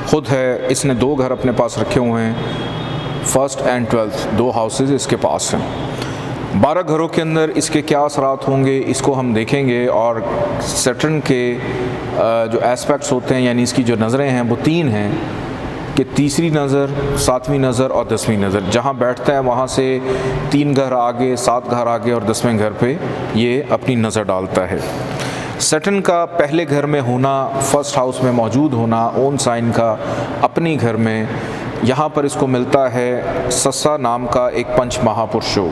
[SPEAKER 1] खुद है, इसने 2 घर अपने पास रखे हुए हैं, फर्स्ट एंड 12th, 2 हाउसेस इसके पास हैं। 12 घरों के अंदर इसके क्या असरात होंगे इसको हम देखेंगे, और सैटर्न के जो एस्पेक्ट्स होते हैं यानी इसकी जो नज़रें हैं वो 3 हैं कि तीसरी नज़र, 7वीं नज़र और 10वीं नज़र। जहाँ बैठता है वहाँ से 3 घर आगे, 7 घर आगे और 10वें घर पे ये अपनी नज़र डालता है। सैटर्न का पहले घर में होना, फर्स्ट हाउस में मौजूद होना, ओन साइन का अपनी घर में, यहाँ पर इसको मिलता है सस्सा नाम का एक पंच महापुरुष योग।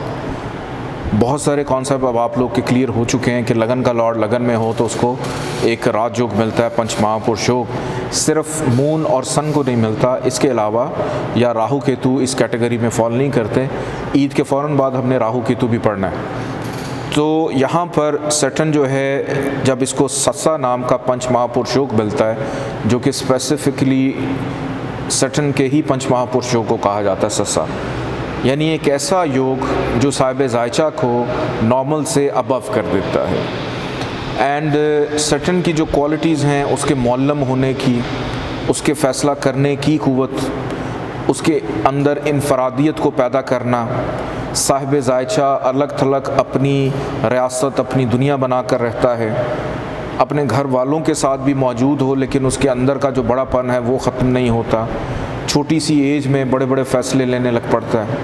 [SPEAKER 1] बहुत सारे कॉन्सेप्ट अब आप लोग के क्लियर हो चुके हैं कि लगन का लॉर्ड लगन में हो तो उसको एक राजयोग मिलता है, पंच महापुरुष योग। सिर्फ मून और सन को नहीं मिलता, इसके अलावा या राहु केतु इस कैटेगरी में फॉल नहीं करते। ईद के फ़ौरन बाद हमने राहु केतु भी पढ़ना है। तो यहाँ पर सैटर्न जो है, जब इसको सस्सा नाम का पंच महापुरुष योग मिलता है, जो कि स्पेसिफिकली सैटर्न के ही पंच महापुरुष योग को कहा जाता है सस्सा, यानी एक ऐसा योग जो साहिब जायचा को नॉर्मल से अबव कर देता है। एंड सैटर्न की जो क्वालिटीज़ हैं, उसके मौल्लम होने की, उसके फ़ैसला करने की क़ुव्वत, उसके अंदर इनफरादियत को पैदा करना, साहिब जायचा अलग थलग अपनी रियासत, अपनी दुनिया बना कर रहता है, अपने घर वालों के साथ भी मौजूद हो लेकिन उसके अंदर का जो बड़ापन है वो ख़त्म नहीं होता, छोटी सी एज में बड़े बड़े फ़ैसले लेने लग पड़ता है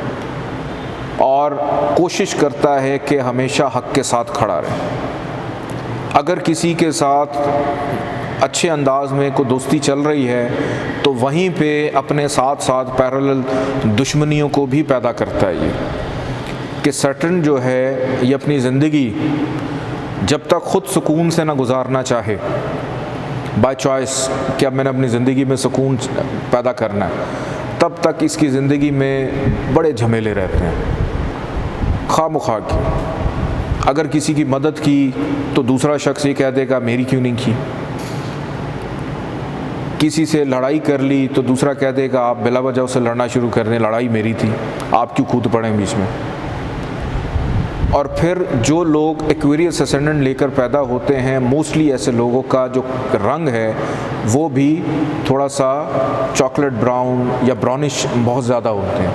[SPEAKER 1] और कोशिश करता है कि हमेशा हक़ के साथ खड़ा रहे। अगर किसी के साथ अच्छे अंदाज में कोई दोस्ती चल रही है तो वहीं पे अपने साथ साथ पैरेलल दुश्मनियों को भी पैदा करता है। ये कि सैटर्न जो है ये अपनी ज़िंदगी जब तक ख़ुद सुकून से ना गुजारना चाहे बाय चॉइस कि अब मैंने अपनी ज़िंदगी में सुकून पैदा करना है, तब तक इसकी ज़िंदगी में बड़े झमेले रहते हैं खामखा की। अगर किसी की मदद की तो दूसरा शख्स ये कह देगा मेरी क्यों नहीं की। किसी से लड़ाई कर ली तो दूसरा कह देगा आप बिला वजह से लड़ना शुरू कर दें, लड़ाई मेरी थी, आप क्यों कूद पड़े बीच में। और फिर जो लोग एक्वेरियस असेंडेंट लेकर पैदा होते हैं, मोस्टली ऐसे लोगों का जो रंग है वो भी थोड़ा सा चॉकलेट ब्राउन या ब्राउनिश बहुत ज़्यादा होते हैं।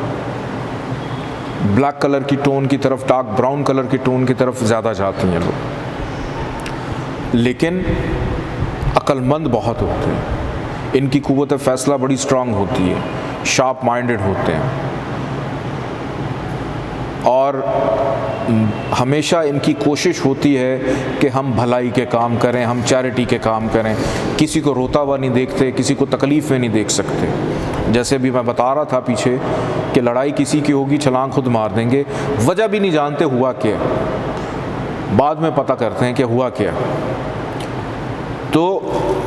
[SPEAKER 1] ब्लैक कलर की टोन की तरफ, डार्क ब्राउन कलर की टोन की तरफ ज़्यादा जाते हैं लोग, लेकिन अक्लमंद बहुत होते हैं। इनकी कुव्वत फ़ैसला बड़ी स्ट्रांग होती है, शार्प माइंडेड होते हैं, और हमेशा इनकी कोशिश होती है कि हम भलाई के काम करें, हम चैरिटी के काम करें, किसी को रोता हुआ नहीं देखते, किसी को तकलीफ़ में नहीं देख सकते। जैसे भी मैं बता रहा था पीछे कि लड़ाई किसी की होगी, छलांग खुद मार देंगे, वजह भी नहीं जानते हुआ क्या, बाद में पता करते हैं कि हुआ क्या। तो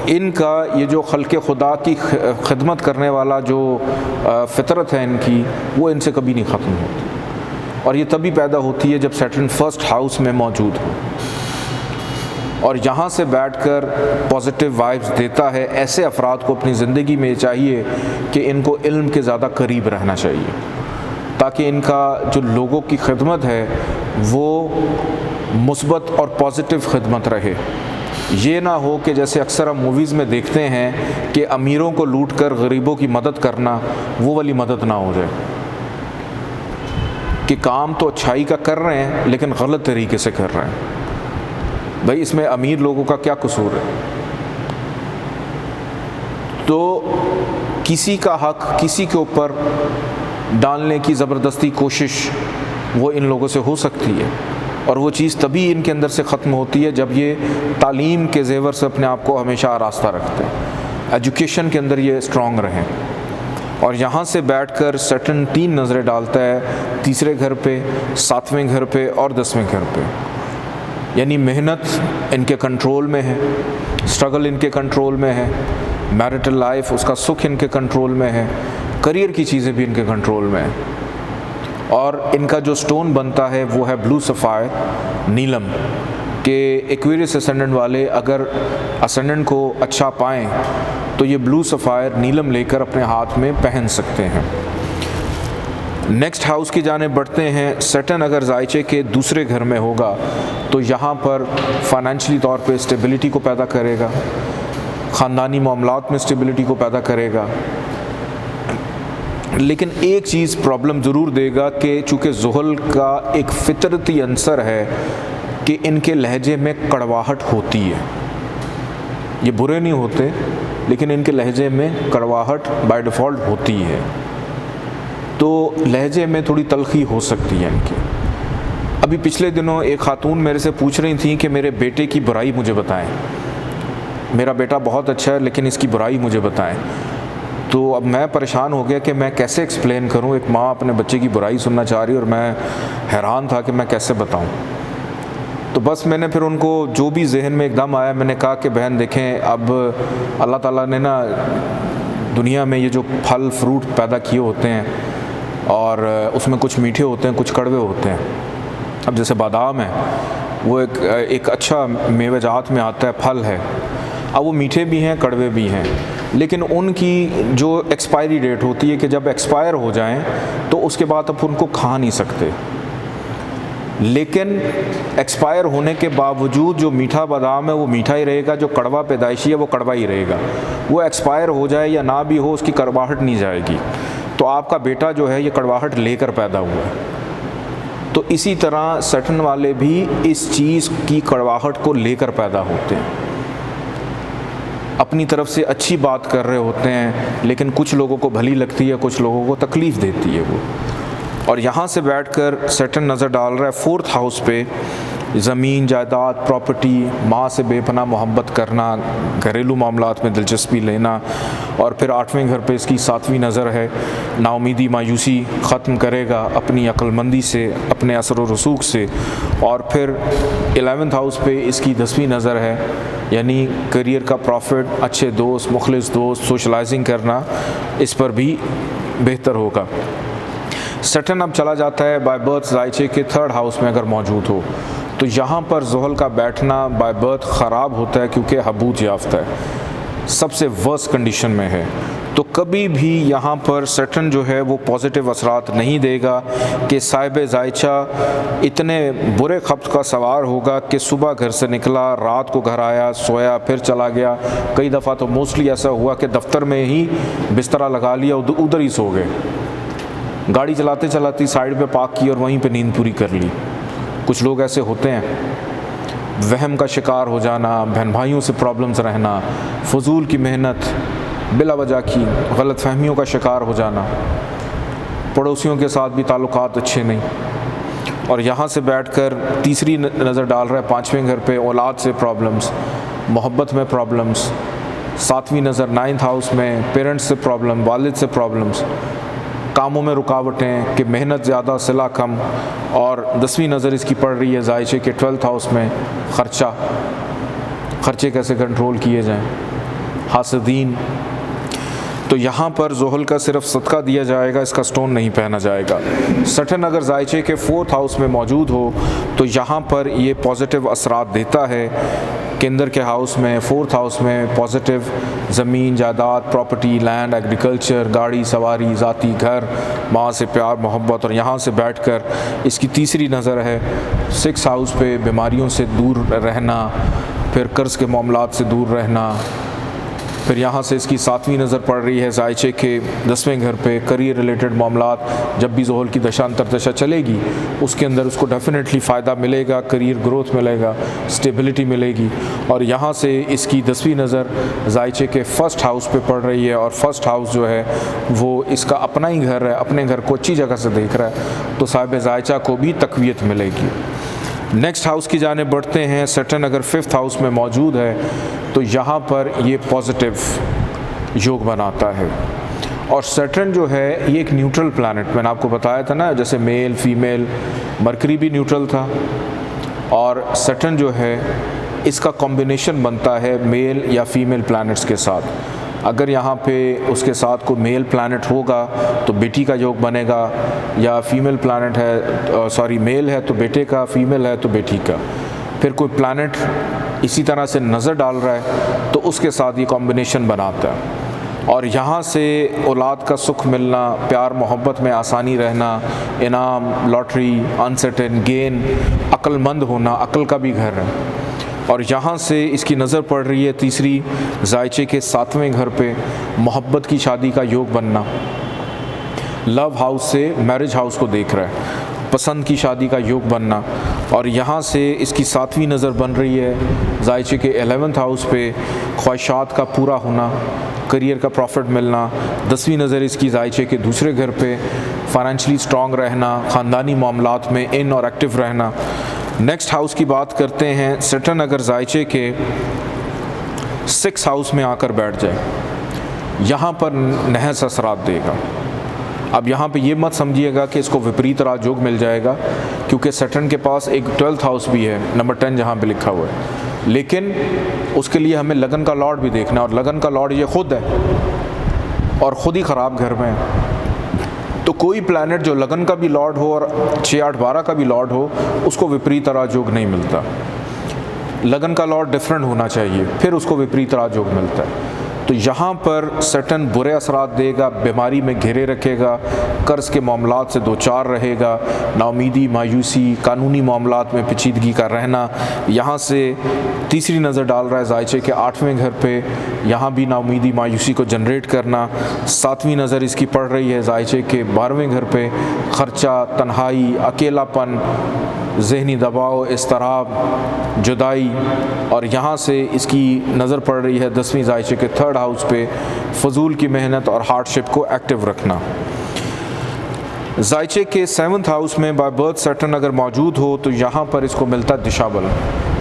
[SPEAKER 1] इनका ये जो खल्क़े खुदा की खिदमत करने वाला जो फ़ितरत है इनकी, वो इनसे कभी नहीं ख़त्म होती, और ये तभी पैदा होती है जब सैटर्न फर्स्ट हाउस में मौजूद हो और यहाँ से बैठकर पॉजिटिव वाइब्स देता है। ऐसे अफराद को अपनी ज़िंदगी में चाहिए कि इनको इल्म के ज़्यादा करीब रहना चाहिए, ताकि इनका जो लोगों की खिदमत है वो मुस्बत और पॉजिटिव खिदमत रहे। ये ना हो कि जैसे अक्सर हम मूवीज़ में देखते हैं कि अमीरों को लूट कर गरीबों की मदद करना, वो वाली मदद ना हो जाए कि काम तो अच्छाई का कर रहे हैं लेकिन गलत तरीके से कर रहे हैं। भाई इसमें अमीर लोगों का क्या कसूर है। तो किसी का हक किसी के ऊपर डालने की ज़बरदस्ती कोशिश वो इन लोगों से हो सकती है, और वो चीज़ तभी इनके अंदर से ख़त्म होती है जब ये तालीम के ज़ेवर से अपने आप को हमेशा आरास्ता रखते हैं, एजुकेशन के अंदर ये स्ट्रॉन्ग रहें। और यहाँ से बैठकर सैटर्न 3 नज़रें डालता है तीसरे घर पे, 7वें घर पे और 10वें घर पे। यानी मेहनत इनके कंट्रोल में है, स्ट्रगल इनके कंट्रोल में है, मैरिटल लाइफ उसका सुख इनके कंट्रोल में है, करियर की चीज़ें भी इनके कंट्रोल में है। और इनका जो स्टोन बनता है वो है ब्लू सफ़ायर, नीलम, के एक्वेरियस असेंडेंट वाले अगर असेंडेंट को अच्छा पाएँ तो ये ब्लू सफ़ायर नीलम लेकर अपने हाथ में पहन सकते हैं। नेक्स्ट हाउस की जाने बढ़ते हैं। सैटर्न अगर जायचे के दूसरे घर में होगा तो यहाँ पर फाइनेंशियली तौर पे स्टेबिलिटी को पैदा करेगा, ख़ानदानी मामलात में स्टेबिलिटी को पैदा करेगा। लेकिन एक चीज़ प्रॉब्लम ज़रूर देगा कि चूँकि ज़ुहल का एक फ़ितरती अंसर है कि इनके लहजे में कड़वाहट होती है। ये बुरे नहीं होते लेकिन इनके लहजे में कड़वाहट बाय डिफ़ॉल्ट होती है, तो लहजे में थोड़ी तलखी हो सकती है इनकी। अभी पिछले दिनों एक खातून मेरे से पूछ रही थी कि मेरे बेटे की बुराई मुझे बताएं, मेरा बेटा बहुत अच्छा है लेकिन इसकी बुराई मुझे बताएं। तो अब मैं परेशान हो गया कि मैं कैसे एक्सप्लेन करूं, एक माँ अपने बच्चे की बुराई सुनना चाह रही और मैं हैरान था कि मैं कैसे बताऊं। तो बस मैंने फिर उनको जो भी जहन में एकदम आया, मैंने कहा कि बहन देखें, अब अल्लाह ताला ने ना दुनिया में ये जो फल फ्रूट पैदा किए होते हैं और उसमें कुछ मीठे होते हैं कुछ कड़वे होते हैं। अब जैसे बादाम है वो एक अच्छा मेवेजात में आता है, फल है, अब वो मीठे भी हैं कड़वे भी हैं, लेकिन उनकी जो एक्सपायरी डेट होती है कि जब एक्सपायर हो जाएं तो उसके बाद आप उनको खा नहीं सकते। लेकिन एक्सपायर होने के बावजूद जो मीठा बादाम है वो मीठा ही रहेगा, जो कड़वा पैदाइशी है वो कड़वा ही रहेगा। वो एक्सपायर हो जाए या ना भी हो उसकी कड़वाहट नहीं जाएगी। तो आपका बेटा जो है ये कड़वाहट लेकर पैदा हुआ है। तो इसी तरह सैटर्न वाले भी इस चीज़ की कड़वाहट को लेकर पैदा होते हैं, अपनी तरफ से अच्छी बात कर रहे होते हैं लेकिन कुछ लोगों को भली लगती है, कुछ लोगों को तकलीफ़ देती है वो। और यहाँ से बैठकर सैटर्न नज़र डाल रहा है 4th हाउस पे ज़मीन जायदाद प्रॉपर्टी, माँ से बेपनाह मोहब्बत करना, घरेलू मामलात में दिलचस्पी लेना। और फिर 8वें घर पे इसकी 7वीं नज़र है, नाउमीदी मायूसी ख़त्म करेगा अपनी अक्लमंदी से, अपने असर व रसूख से। और फिर 11th हाउस पे इसकी 10वीं नज़र है, यानी करियर का प्रॉफिट, अच्छे दोस्त, मुखलिस दोस्त, सोशलाइजिंग करना, इस पर भी बेहतर होगा। सैटर्न अब चला जाता है बाय बर्थ जायचे के 3rd हाउस में अगर मौजूद हो, तो यहाँ पर ज़ुहल का बैठना बाय बर्थ ख़राब होता है क्योंकि हबूज याफ्ता है, सबसे वर्स्ट कंडीशन में है। तो कभी भी यहाँ पर सैटर्न जो है वो पॉजिटिव असरात नहीं देगा कि साहिब जायचा इतने बुरे खब्त का सवार होगा कि सुबह घर से निकला, रात को घर आया, सोया, फिर चला गया। कई दफ़ा तो मोस्टली ऐसा हुआ कि दफ्तर में ही बिस्तरा लगा लिया, उधर ही सो गए, गाड़ी चलाते चलाते साइड पे पार्क की और वहीं पे नींद पूरी कर ली। कुछ लोग ऐसे होते हैं। वहम का शिकार हो जाना, बहन भाइयों से प्रॉब्लम्स रहना, फजूल की मेहनत, बिला वजह की गलत फहमियों का शिकार हो जाना, पड़ोसियों के साथ भी ताल्लुकात अच्छे नहीं। और यहाँ से बैठकर तीसरी नज़र डाल रहा है 5वें घर पे, औलाद से प्रॉब्लम्स, मोहब्बत में प्रॉब्लम्स। 7वीं नज़र 9th हाउस में, पेरेंट्स से प्रॉब्लम, वालिद से प्रॉब्लम्स, कामों में रुकावटें कि मेहनत ज़्यादा सिला कम। और 10वीं नज़र इसकी पड़ रही है जायचे के 12th हाउस में, खर्चे कैसे कंट्रोल किए जाएं, हासदीन। तो यहाँ पर ज़ुहल का सिर्फ सदका दिया जाएगा, इसका स्टोन नहीं पहना जाएगा। सैटर्न अगर जायचे के 4th हाउस में मौजूद हो तो यहाँ पर ये पॉजिटिव असरात देता है। केंद्र के हाउस में, 4th हाउस में पॉजिटिव ज़मीन जायदाद प्रॉपर्टी, लैंड, एग्रीकल्चर, गाड़ी सवारी, ज़ाती घर, माँ से प्यार मोहब्बत। और यहाँ से बैठकर इसकी तीसरी नज़र है 6th हाउस पे, बीमारियों से दूर रहना, फिर कर्ज़ के मामलात से दूर रहना। फिर यहाँ से इसकी 7वीं नज़र पड़ रही है जायचे के 10वें घर पे, करियर रिलेटेड मामलात। जब भी ज़ुहल की दशा अंतरदशा चलेगी उसके अंदर उसको डेफिनेटली फ़ायदा मिलेगा, करियर ग्रोथ मिलेगा, स्टेबिलिटी मिलेगी। और यहाँ से इसकी 10वीं नज़र जायचे के 1st हाउस पे पड़ रही है, और 1st हाउस जो है वो इसका अपना ही घर है, अपने घर को अच्छी जगह से देख रहा है, तो साहिब जायचा को भी तक़वियत मिलेगी। नेक्स्ट हाउस की जाने बढ़ते हैं। सैटर्न अगर 5th हाउस में मौजूद है तो यहाँ पर ये पॉजिटिव योग बनाता है। और सैटर्न जो है ये एक न्यूट्रल प्लैनेट, मैंने आपको बताया था ना, जैसे मेल फीमेल, मरकरी भी न्यूट्रल था, और सैटर्न जो है इसका कॉम्बिनेशन बनता है मेल या फीमेल प्लैनेट्स के साथ। अगर यहाँ पे उसके साथ कोई मेल प्लैनेट होगा तो बेटी का योग बनेगा, या फीमेल प्लैनेट है मेल है तो बेटे का, फीमेल है तो बेटी का। फिर कोई प्लैनेट इसी तरह से नज़र डाल रहा है तो उसके साथ ये कॉम्बिनेशन बनाता है। और यहाँ से औलाद का सुख मिलना, प्यार मोहब्बत में आसानी रहना, इनाम, लॉटरी, अनसर्टेन गेन, अक्लमंद होना, अक्ल का भी घर है। और यहाँ से इसकी नज़र पड़ रही है तीसरी जायचे के 7वें घर पे, मोहब्बत की शादी का योग बनना। लव हाउस से मैरिज हाउस को देख रहा है, पसंद की शादी का योग बनना। और यहाँ से इसकी 7वीं नज़र बन रही है जायचे के 11th हाउस पे, ख्वाहिशात का पूरा होना, करियर का प्रॉफिट मिलना। 10वीं नज़र इसकी जायचे के दूसरे घर पे, फाइनेंशली स्ट्रॉन्ग रहना, ख़ानदानी मामलात में इन और एक्टिव रहना। नेक्स्ट हाउस की बात करते हैं। सैटर्न अगर जायचे के 6th हाउस में आकर बैठ जाए, यहाँ पर नहस असरात देगा। अब यहाँ पे ये मत समझिएगा कि इसको विपरीत राजयोग मिल जाएगा, क्योंकि सैटर्न के पास एक 12th हाउस भी है, नंबर 10 जहाँ पे लिखा हुआ है। लेकिन उसके लिए हमें लगन का लॉर्ड भी देखना है, और लगन का लॉर्ड ये खुद है और ख़ुद ही ख़राब घर में है। तो कोई प्लैनेट जो लगन का भी लॉर्ड हो और 6, 8, 12 का भी लॉर्ड हो, उसको विपरीत राजयोग नहीं मिलता। लगन का लॉर्ड डिफरेंट होना चाहिए, फिर उसको विपरीत राजयोग मिलता है। तो यहाँ पर सैटर्न बुरे असरात देगा, बीमारी में घेरे रखेगा, कर्ज़ के मामलात से दो चार रहेगा, नाउमीदी, मायूसी, कानूनी मामलात में पेचीदगी का रहना। यहाँ से तीसरी नज़र डाल रहा है जायचे के 8वें घर पे, यहाँ भी नाउमीदी, मायूसी को जनरेट करना। 7वीं नज़र इसकी पड़ रही है जायचे के 12वें घर पे, ख़र्चा, तन्हाई, अकेलापन, ज़हनी दबाव, इस्तराब, जुदाई। और यहाँ से इसकी नज़र पड़ रही है 10वीं जायचे के 3rd हाउस पे, फजूल की मेहनत और हार्डशिप को एक्टिव रखना। जायचे के 7th हाउस में बाय बर्थ सैटर्न अगर मौजूद हो तो यहाँ पर इसको मिलता है दिशा बल,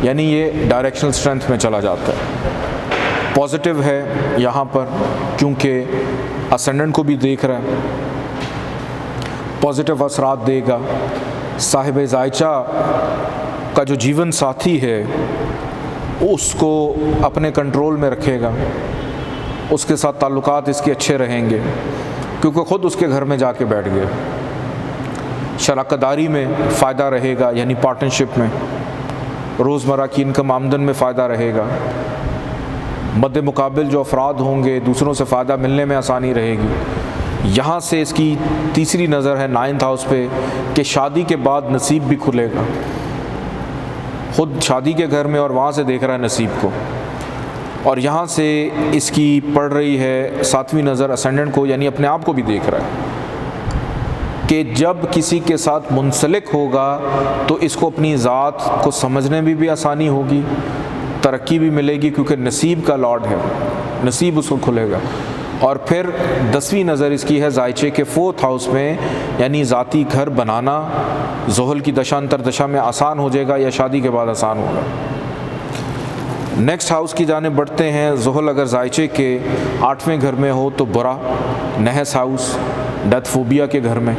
[SPEAKER 1] यानी ये डायरेक्शनल स्ट्रेंथ में चला जाता है। पॉजिटिव है यहाँ पर क्योंकि असेंडेंट को भी देख रहा है, पॉजिटिव असरात देगा। साहिब जायचा का जो जीवन साथी है उसको अपने कंट्रोल में रखेगा, उसके साथ ताल्लुकात इसके अच्छे रहेंगे क्योंकि ख़ुद उसके घर में जाके बैठ गए। शराकतदारी में फ़ायदा रहेगा, यानी पार्टनरशिप में, रोज़मर्रा की इनकम आमदन में फ़ायदा रहेगा। मद्दे मुकाबिल जो अफराद होंगे दूसरों से फ़ायदा मिलने में आसानी रहेगी। यहाँ से इसकी तीसरी नज़र है 9th हाउस पे कि शादी के बाद नसीब भी खुलेगा। ख़ुद शादी के घर में और वहाँ से देख रहा है नसीब को। और यहाँ से इसकी पड़ रही है 7वीं नज़र असेंडेंट को, यानी अपने आप को भी देख रहा है कि जब किसी के साथ मुंसलिक होगा तो इसको अपनी ज़ात को समझने में भी आसानी होगी, तरक्की भी मिलेगी क्योंकि नसीब का लॉर्ड है, नसीब उसको खुलेगा। और फिर 10वीं नज़र इसकी है जायचे के 4th हाउस में, यानी ज़ाती घर बनाना ज़ुहल की दशांतर दशा में आसान हो जाएगा या शादी के बाद आसान होगा। नेक्स्ट हाउस की जानिब बढ़ते हैं। ज़ुहल अगर जायचे के 8वें घर में हो तो बुरा, नहस हाउस डेथ फोबिया के घर में,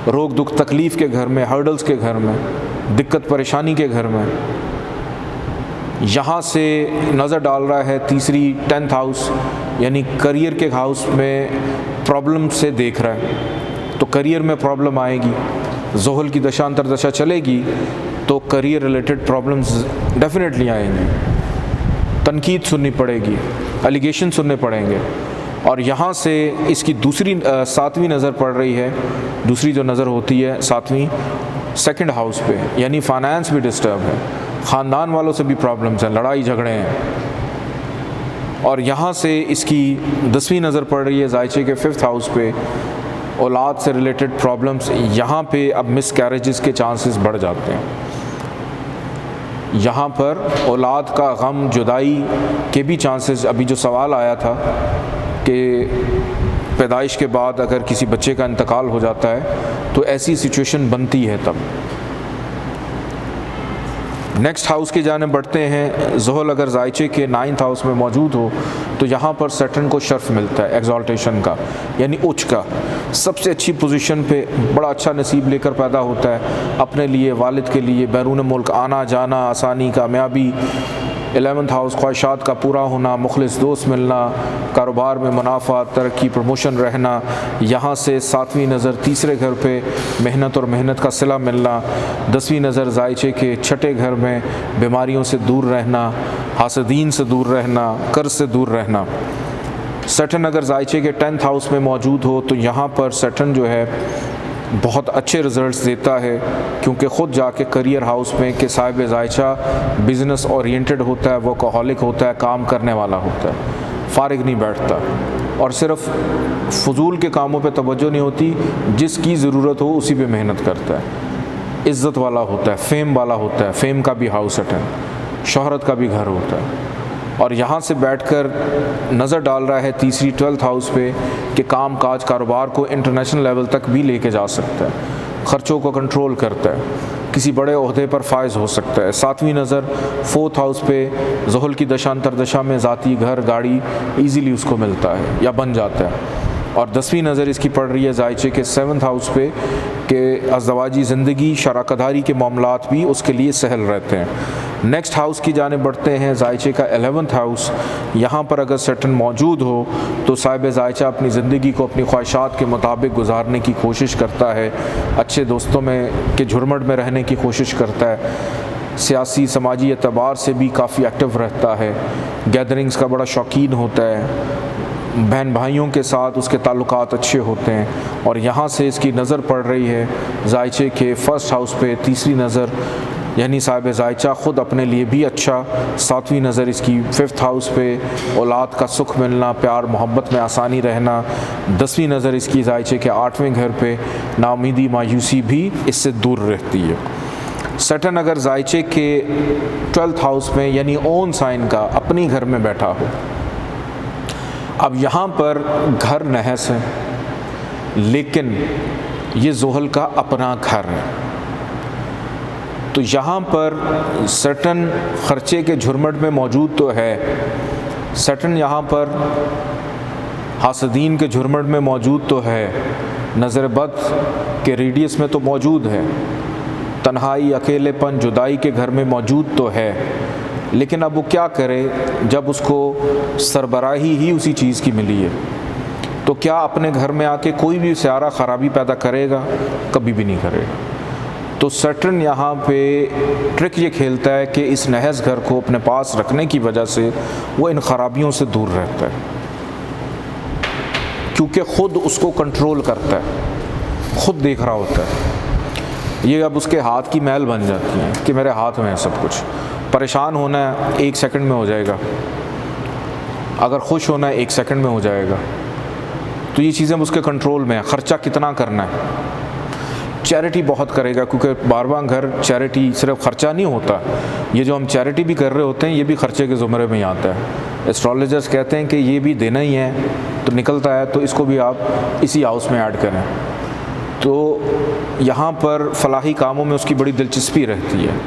[SPEAKER 1] रोग दुख तकलीफ़ के घर में, हर्डल्स के घर में, दिक्कत परेशानी के घर में। यहाँ से नज़र डाल रहा है तीसरी 10th हाउस, यानी करियर के हाउस में प्रॉब्लम से देख रहा है, तो करियर में प्रॉब्लम आएगी। ज़ुहल की दशांतर दशा चलेगी तो करियर रिलेटेड प्रॉब्लम्स डेफिनेटली आएंगी, तनकीद सुननी पड़ेगी, एलिगेशन सुनने पड़ेंगे। और यहाँ से इसकी दूसरी 7वीं नज़र पड़ रही है। दूसरी जो नज़र होती है 7वीं 2nd हाउस पे, यानी फाइनेंस भी डिस्टर्ब है, ख़ानदान वालों से भी प्रॉब्लम्स हैं, लड़ाई झगड़े हैं। और यहाँ से इसकी 10वीं नज़र पड़ रही है जायचे के 5th हाउस पे, औलाद से रिलेटेड प्रॉब्लम्स। यहाँ पे अब मिस कैरेजेस के चांसेस बढ़ जाते हैं। यहाँ पर औलाद का गम, जुदाई के भी चांसेस, अभी जो सवाल आया था कि पैदाइश के बाद अगर किसी बच्चे का इंतकाल हो जाता है तो ऐसी सिचुएशन बनती है तब। नेक्स्ट हाउस की जाने बढ़ते हैं। ज़ुहल अगर जायचे के 9th हाउस में मौजूद हो तो यहाँ पर सैटर्न को शर्फ मिलता है एक्सॉल्टेशन का, यानी उच्च का, सबसे अच्छी पोजीशन पे बड़ा अच्छा नसीब लेकर पैदा होता है अपने लिए, वालिद के लिए, बैरून मुल्क आना जाना, आसानी, कामयाबी। 11th हाउस ख्वाहिशात का पूरा होना, मुखलिस दोस्त मिलना, कारोबार में मुनाफा, तरक्की, प्रमोशन रहना। यहाँ से 7वीं नज़र तीसरे घर पे मेहनत और मेहनत का सिला मिलना। 10वीं नज़र जायचे के 6ठे घर में बीमारियों से दूर रहना, हासदीन से दूर रहना, कर्ज से दूर रहना। सैटर्न अगर जायचे के 10th हाउस में मौजूद हो तो यहाँ पर सैटर्न जो है बहुत अच्छे रिज़ल्ट्स देता है क्योंकि ख़ुद जाके करियर हाउस में कि साहिब जायचा बिज़नेस ओरिएंटेड होता है, वर्कहॉलिक होता है, काम करने वाला होता है, फारिग नहीं बैठता और सिर्फ फजूल के कामों पे तवज्जो नहीं होती, जिसकी ज़रूरत हो उसी पे मेहनत करता है, इज़्ज़त वाला होता है, फेम वाला होता है, फेम का भी हाउस है, शोहरत का भी घर होता है। और यहाँ से बैठकर नज़र डाल रहा है तीसरी 12th हाउस पे कि काम काज कारोबार को इंटरनेशनल लेवल तक भी लेके जा सकता है, ख़र्चों को कंट्रोल करता है, किसी बड़े ओहदे पर फायज़ हो सकता है। 7वीं नज़र 4th हाउस पे ज़ुहल की दशांतर दशा में ज़ाती घर गाड़ी ईज़िली उसको मिलता है या बन जाता है। और 10वीं नज़र इसकी पड़ रही है जायचे के 7th हाउस पे कि अज़दवाजी ज़िंदगी, शराकतदारी के मामलात भी उसके लिए सहल रहते हैं। नेक्स्ट हाउस की जाने बढ़ते हैं जायचे का 11th हाउस। यहाँ पर अगर सैटर्न मौजूद हो तो साहिब जायचा अपनी ज़िंदगी को अपनी ख्वाहिशात के मुताबिक गुजारने की कोशिश करता है, अच्छे दोस्तों में के झुरमट में रहने की कोशिश करता है, सियासी समाजी एतबार से भी काफ़ी एक्टिव रहता है, गैदरिंग्स का बड़ा शौकीन होता है, बहन भाइयों के साथ उसके ताल्लुकात अच्छे होते हैं। और यहाँ से इसकी नज़र पड़ रही है जायचे के 1st हाउस पे, तीसरी नज़र, यानी साहिब जायचा ख़ुद अपने लिए भी अच्छा। 7वीं नज़र इसकी 5th हाउस पे, औलाद का सुख मिलना, प्यार मोहब्बत में आसानी रहना। 10वीं नज़र इसकी जायचे के 8वें घर पे, नाउमीदी मायूसी भी इससे दूर रहती है। सैटर्न अगर जायचे के 12th हाउस में, यानी ओन साइन का, अपनी घर में बैठा हो, अब यहाँ पर घर नहस है लेकिन ये ज़ुहल का अपना घर है। तो यहाँ पर सर्टन ख़र्चे के झुरमट में मौजूद तो है, सर्टन यहाँ पर हासदीन के झुरमट में मौजूद तो है, नज़र बद के रेडियस में तो मौजूद है, तन्हाई, अकेलेपन, जुदाई के घर में मौजूद तो है। लेकिन अब वो क्या करे जब उसको सरबराही ही उसी चीज़ की मिली है, तो क्या अपने घर में आके कोई भी स्यारा ख़राबी पैदा करेगा? कभी भी नहीं करेगा। तो सर्टन यहाँ पे ट्रिक ये खेलता है कि इस नहज़ घर को अपने पास रखने की वजह से वो इन ख़राबियों से दूर रहता है, क्योंकि ख़ुद उसको कंट्रोल करता है, ख़ुद देख रहा होता है। ये अब उसके हाथ की मैल बन जाती है कि मेरे हाथ में है सब कुछ। परेशान होना है 1 सेकंड में हो जाएगा, अगर खुश होना है 1 सेकंड में हो जाएगा। तो ये चीज़ें उसके कंट्रोल में है। ख़र्चा कितना करना है, चैरिटी बहुत करेगा, क्योंकि बारबां घर चैरिटी सिर्फ ख़र्चा नहीं होता, ये जो हम चैरिटी भी कर रहे होते हैं ये भी ख़र्चे के ज़ुमरे में ही आता है। एस्ट्रोलॉजर्स कहते हैं कि ये भी देना ही है, तो निकलता है, तो इसको भी आप इसी हाउस में ऐड करें। तो यहाँ पर फलाही कामों में उसकी बड़ी दिलचस्पी रहती है।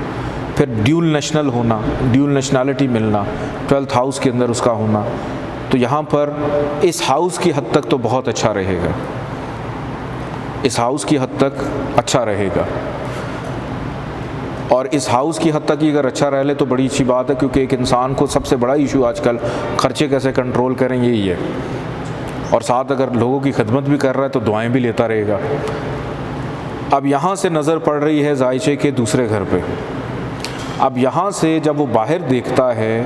[SPEAKER 1] फिर ड्यूल नेशनल होना, ड्यूल नेशनैलिटी मिलना, 12th हाउस के अंदर उसका होना, तो यहाँ पर इस हाउस की हद तक तो बहुत अच्छा रहेगा, इस हाउस की हद तक अच्छा रहेगा। और इस हाउस की हद तक ही अगर अच्छा रह ले तो बड़ी अच्छी बात है, क्योंकि एक इंसान को सबसे बड़ा इशू आजकल खर्चे कैसे कंट्रोल करें यही है। और साथ अगर लोगों की खिदमत भी कर रहा है तो दुआएं भी लेता रहेगा। अब यहाँ से नज़र पड़ रही है जायचे के दूसरे घर पे। अब यहाँ से जब वो बाहर देखता है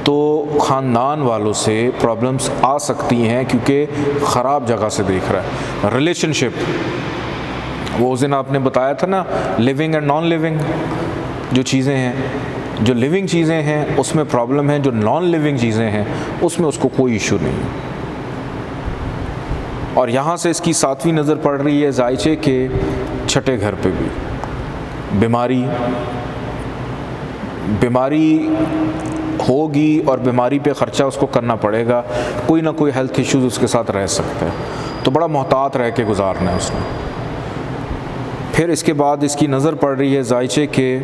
[SPEAKER 1] तो ख़ानदान वालों से प्रॉब्लम्स आ सकती हैं, क्योंकि ख़राब जगह से देख रहा है। रिलेशनशिप, वो उस दिन आपने बताया था ना, लिविंग एंड नॉन लिविंग जो चीज़ें हैं, जो लिविंग चीज़ें हैं उसमें प्रॉब्लम है, जो नॉन लिविंग चीज़ें हैं उसमें उसको कोई इशू नहीं है। और यहाँ से इसकी 7वीं नज़र पड़ रही है जायचे के 6ठे घर पे भी। बीमारी होगी और बीमारी पे ख़र्चा उसको करना पड़ेगा, कोई ना कोई हेल्थ इश्यूज़ उसके साथ रह सकते हैं, तो बड़ा मोहतात रह के गुजारना है उसने। फिर इसके बाद इसकी नज़र पड़ रही है जायचे के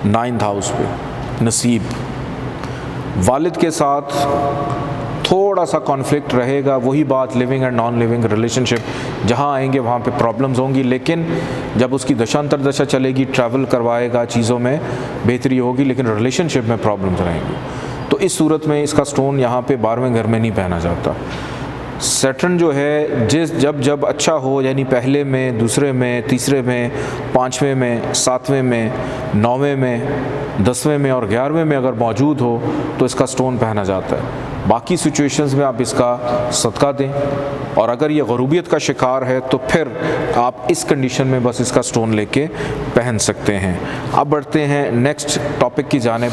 [SPEAKER 1] 9th हाउस पे, नसीब। वालिद के साथ थोड़ा सा कॉन्फ्लिक्ट रहेगा, वही बात living and non living relationship, जहाँ आएंगे वहाँ पे प्रॉब्लम्स होंगी, लेकिन जब उसकी दशांतर दशा चलेगी, ट्रैवल करवाएगा, चीज़ों में बेहतरी होगी, लेकिन रिलेशनशिप में प्रॉब्लम्स रहेंगी। तो इस सूरत में इसका स्टोन यहाँ पे 12वें घर में नहीं पहना जाता। सैटर्न जो है जब अच्छा हो, यानी पहले में, दूसरे में, तीसरे में, 5वें में, 7वें में, 9वें में, 10वें में और 11वें में अगर मौजूद हो तो इसका स्टोन पहना जाता है। बाकी सिचुएशंस में आप इसका सदका दें, और अगर ये ग़रूबियत का शिकार है तो फिर आप इस कंडीशन में बस इसका स्टोन लेके पहन सकते हैं। अब बढ़ते हैं नेक्स्ट टॉपिक की जानिब।